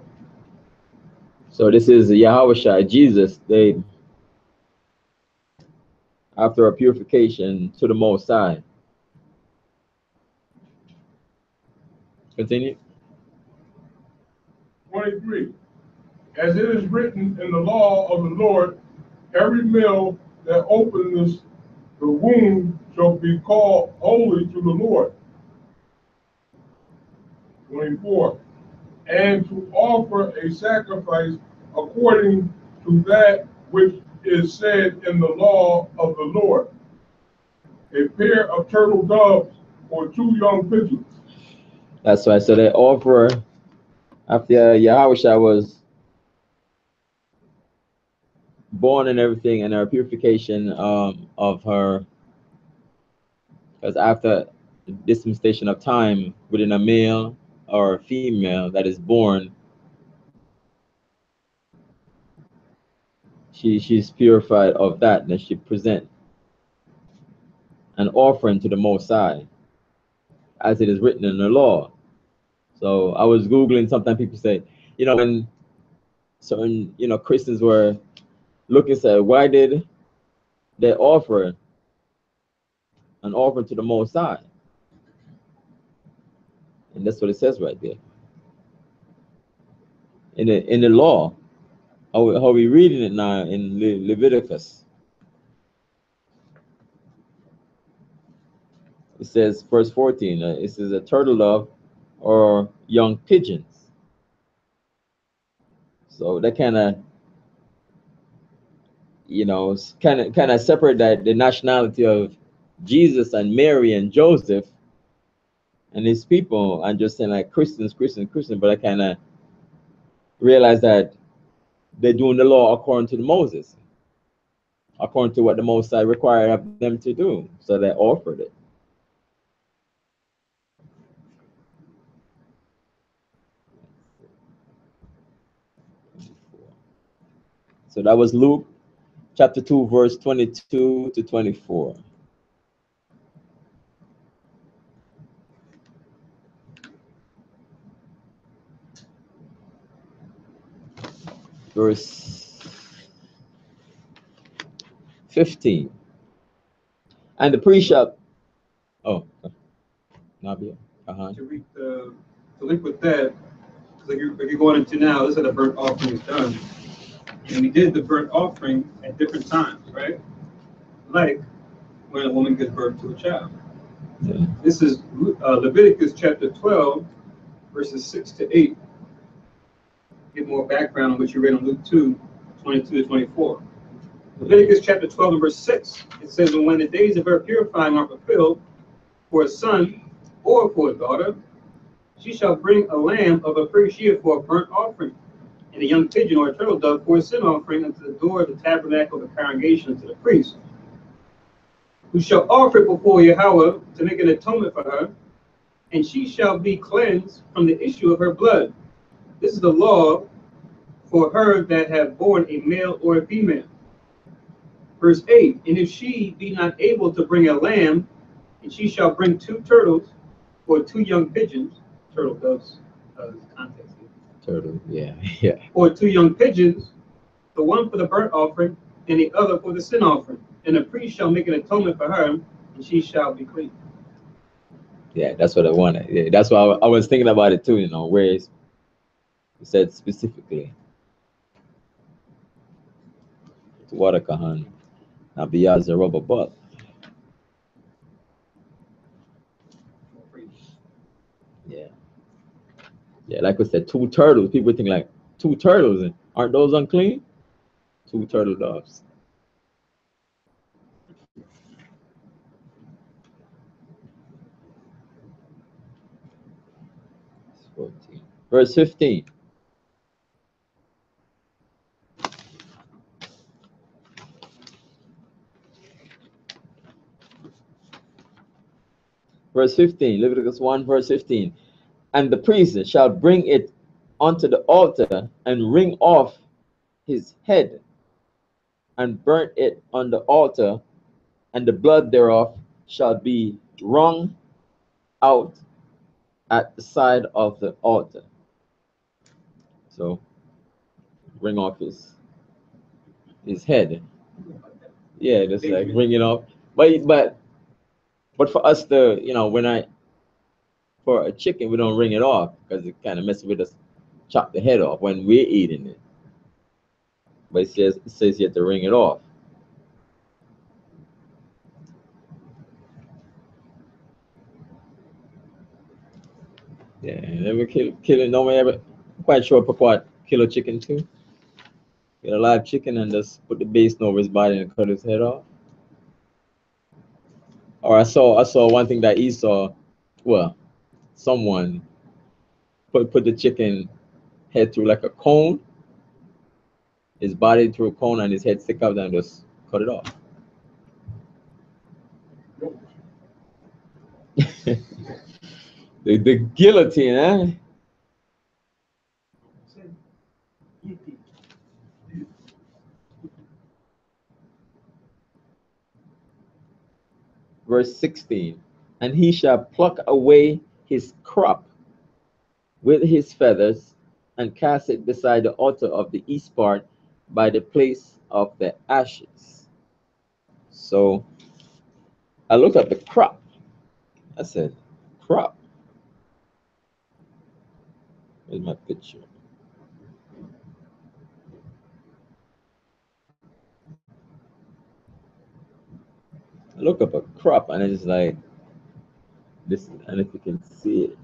So this is Yahushua, Jesus. They, after a purification to the Most High. Continue. 23. As it is written in the law of the Lord, every male that opens the womb shall be called holy to the Lord. 24. And to offer a sacrifice according to that which is said in the law of the Lord, a pair of turtle doves or 2 young pigeons. That's why. So they offer after Yahushua was born and everything, and her purification of her, because after dispensation of time within a male or a female that is born, she's purified of that, and then she present an offering to the Most High, as it is written in the law. So I was Googling, sometimes people say, when certain, Christians were looking, say, why did they offer an offering to the Most High? And that's what it says right there. In the law, how we reading it now in Leviticus. It says, verse 14, it says a turtle dove or young pigeons. So that kind of, kind of separate that the nationality of Jesus and Mary and Joseph and his people, and just saying like Christians, but I kind of realize that they're doing the law according to Moses, according to what the Most High required of them to do. So they offered it. So that was Luke chapter 2, verse 22 to 24. Verse 15. And the priest shall, Nabia. To read the link with that, like you're going into now, this is how the burnt offering is done. And we did the burnt offering at different times, right? Like when a woman gives birth to a child. Yeah. This is Leviticus chapter 12, verses 6 to 8. Get more background on what you read in Luke 2, 22 to 24. Leviticus chapter 12 and verse 6, it says, "And when the days of her purifying are fulfilled, for a son or for a daughter, she shall bring a lamb of a first year for a burnt offering, and a young pigeon or a turtle dove for a sin offering unto the door of the tabernacle of the congregation unto the priest, who shall offer it before Yahweh to make an atonement for her, and she shall be cleansed from the issue of her blood. This is the law for her that have borne a male or a female." Verse 8, "And if she be not able to bring a lamb, and she shall bring 2 turtles or 2 young pigeons," turtle doves, context here. Turtle, yeah, yeah. "Or 2 young pigeons, the one for the burnt offering, and the other for the sin offering. And the priest shall make an atonement for her, and she shall be clean." Yeah, that's what I wanted. Yeah, that's why I was thinking about it too, where it said specifically. To water kahan. Nabiyaz a rubber buck. Yeah. Yeah, like I said, 2 turtles. People think like 2 turtles, and aren't those unclean? 2 turtle doves. Verse 15. Verse 15, Leviticus 1, verse 15. And the priest shall bring it unto the altar and wring off his head and burn it on the altar, and the blood thereof shall be wrung out at the side of the altar. So, wring off his head. Yeah, just like wring it off. But for us to, for a chicken, we don't wring it off because it kind of messes with us. Chop the head off when we're eating it. But it says you have to wring it off. Yeah, never kill it. No one ever quite sure Papa kill a chicken too. Get a live chicken and just put the basin over his body and cut his head off. Or I saw one thing that Esau, well, someone put the chicken head through like a cone, his body through a cone and his head stick out and just cut it off. the guillotine, eh? Verse 16, and he shall pluck away his crop with his feathers and cast it beside the altar of the east part by the place of the ashes. So I looked at the crop. I said, crop. Here's my picture. I look up a crop and it's like this, and if you can see it,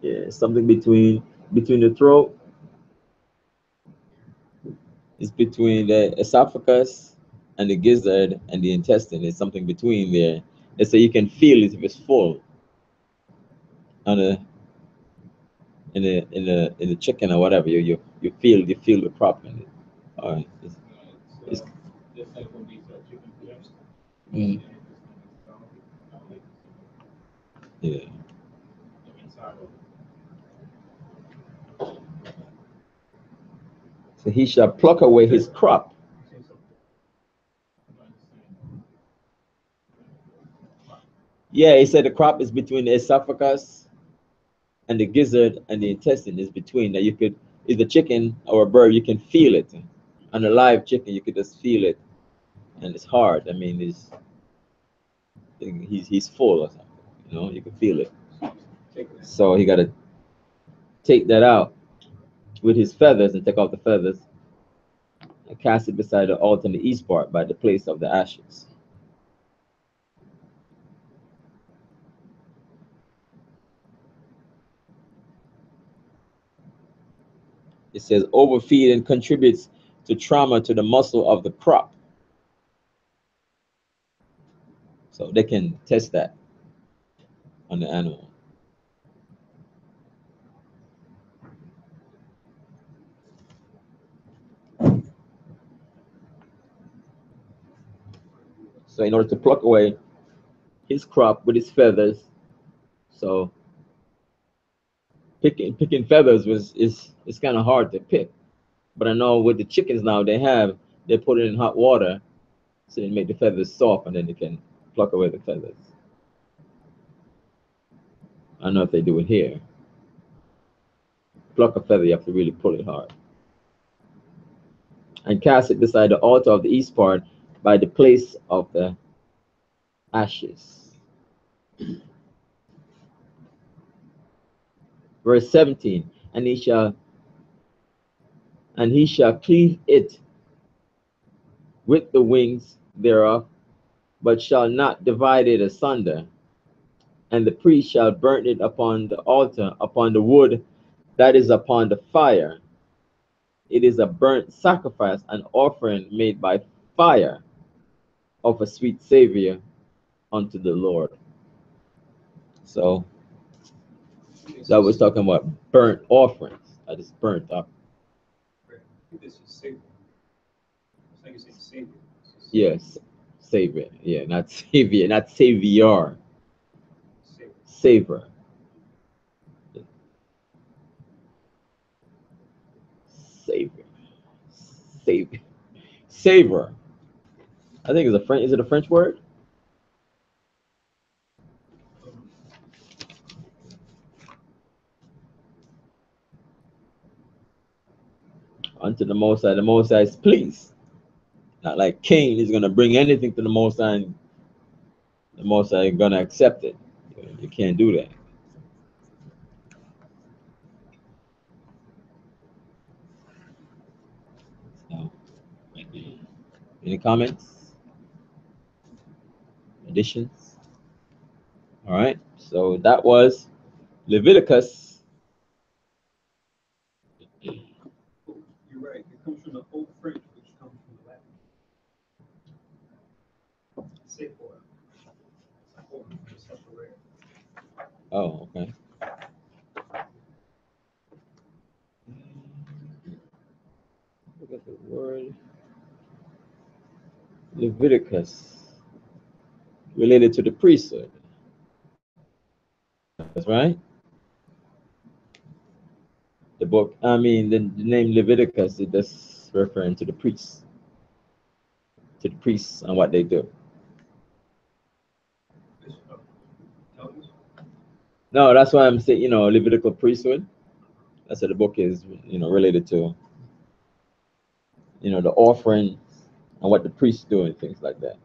yeah, something between the throat. It's between the esophagus and the gizzard and the intestine. It's something between there. They say you can feel it if it's full. On in the chicken or whatever, you feel the crop in it. All right. It's, mm, yeah. So he shall pluck away his crop. Yeah, he said the crop is between the esophagus and the gizzard and the intestine is between. That you could, if a chicken or a bird, you can feel it. On a live chicken, you could just feel it, and it's hard. I mean, he's full or something. You can feel it. So he got to take that out with his feathers and take off the feathers and cast it beside the altar in the east part by the place of the ashes. It says overfeeding contributes to trauma to the muscle of the crop. So they can test that on the animal. So in order to pluck away his crop with his feathers, so picking feathers is kind of hard to pick. But I know with the chickens now they put it in hot water so they make the feathers soft and then they can pluck away the feathers. I don't know if they do it here. Pluck a feather, you have to really pull it hard. And cast it beside the altar of the east part by the place of the ashes. Verse 17, and he shall cleave it with the wings thereof, but shall not divide it asunder. And the priest shall burn it upon the altar, upon the wood that is upon the fire, it is a burnt sacrifice, an offering made by fire of a sweet savior unto the Lord. So that was talking about burnt offerings. That is burnt up. I think this is Savior. I think it's Savior. Yes, savior. Yeah, not savior, not savior. Savior. Savor. Savior. Savior. Savor. I think it's a French. Is it a French word? Unto the Most High. The Most High is pleased. Not like Cain is going to bring anything to the Most High, and the Most High is going to accept it. You can't do that. So, any comments? Additions? All right. So that was Leviticus. You're right. It comes from the Old French, which comes from the Latin. Savior. Oh, okay. Look at the word Leviticus related to the priesthood. That's right. The book, I mean, the name Leviticus is just referring to the priests, and what they do. No, that's why I'm saying, Levitical priesthood. That's what the book is, related to, the offering and what the priests do and things like that.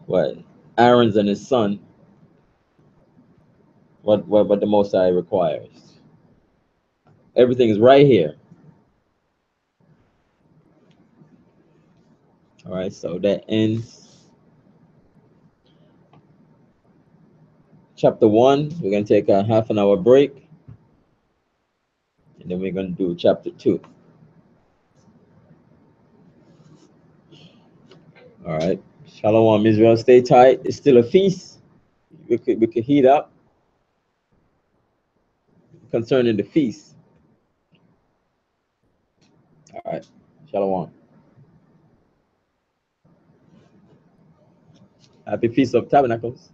What Aaron's and his son, what the Most High requires. Everything is right here. All right, so that ends chapter 1. We're going to take a half an hour break, and then we're going to do chapter 2. All right. Shalom, Israel. Stay tight. It's still a feast. We could heat up concerning the feast. All right. Shalom. Happy Feast of Tabernacles.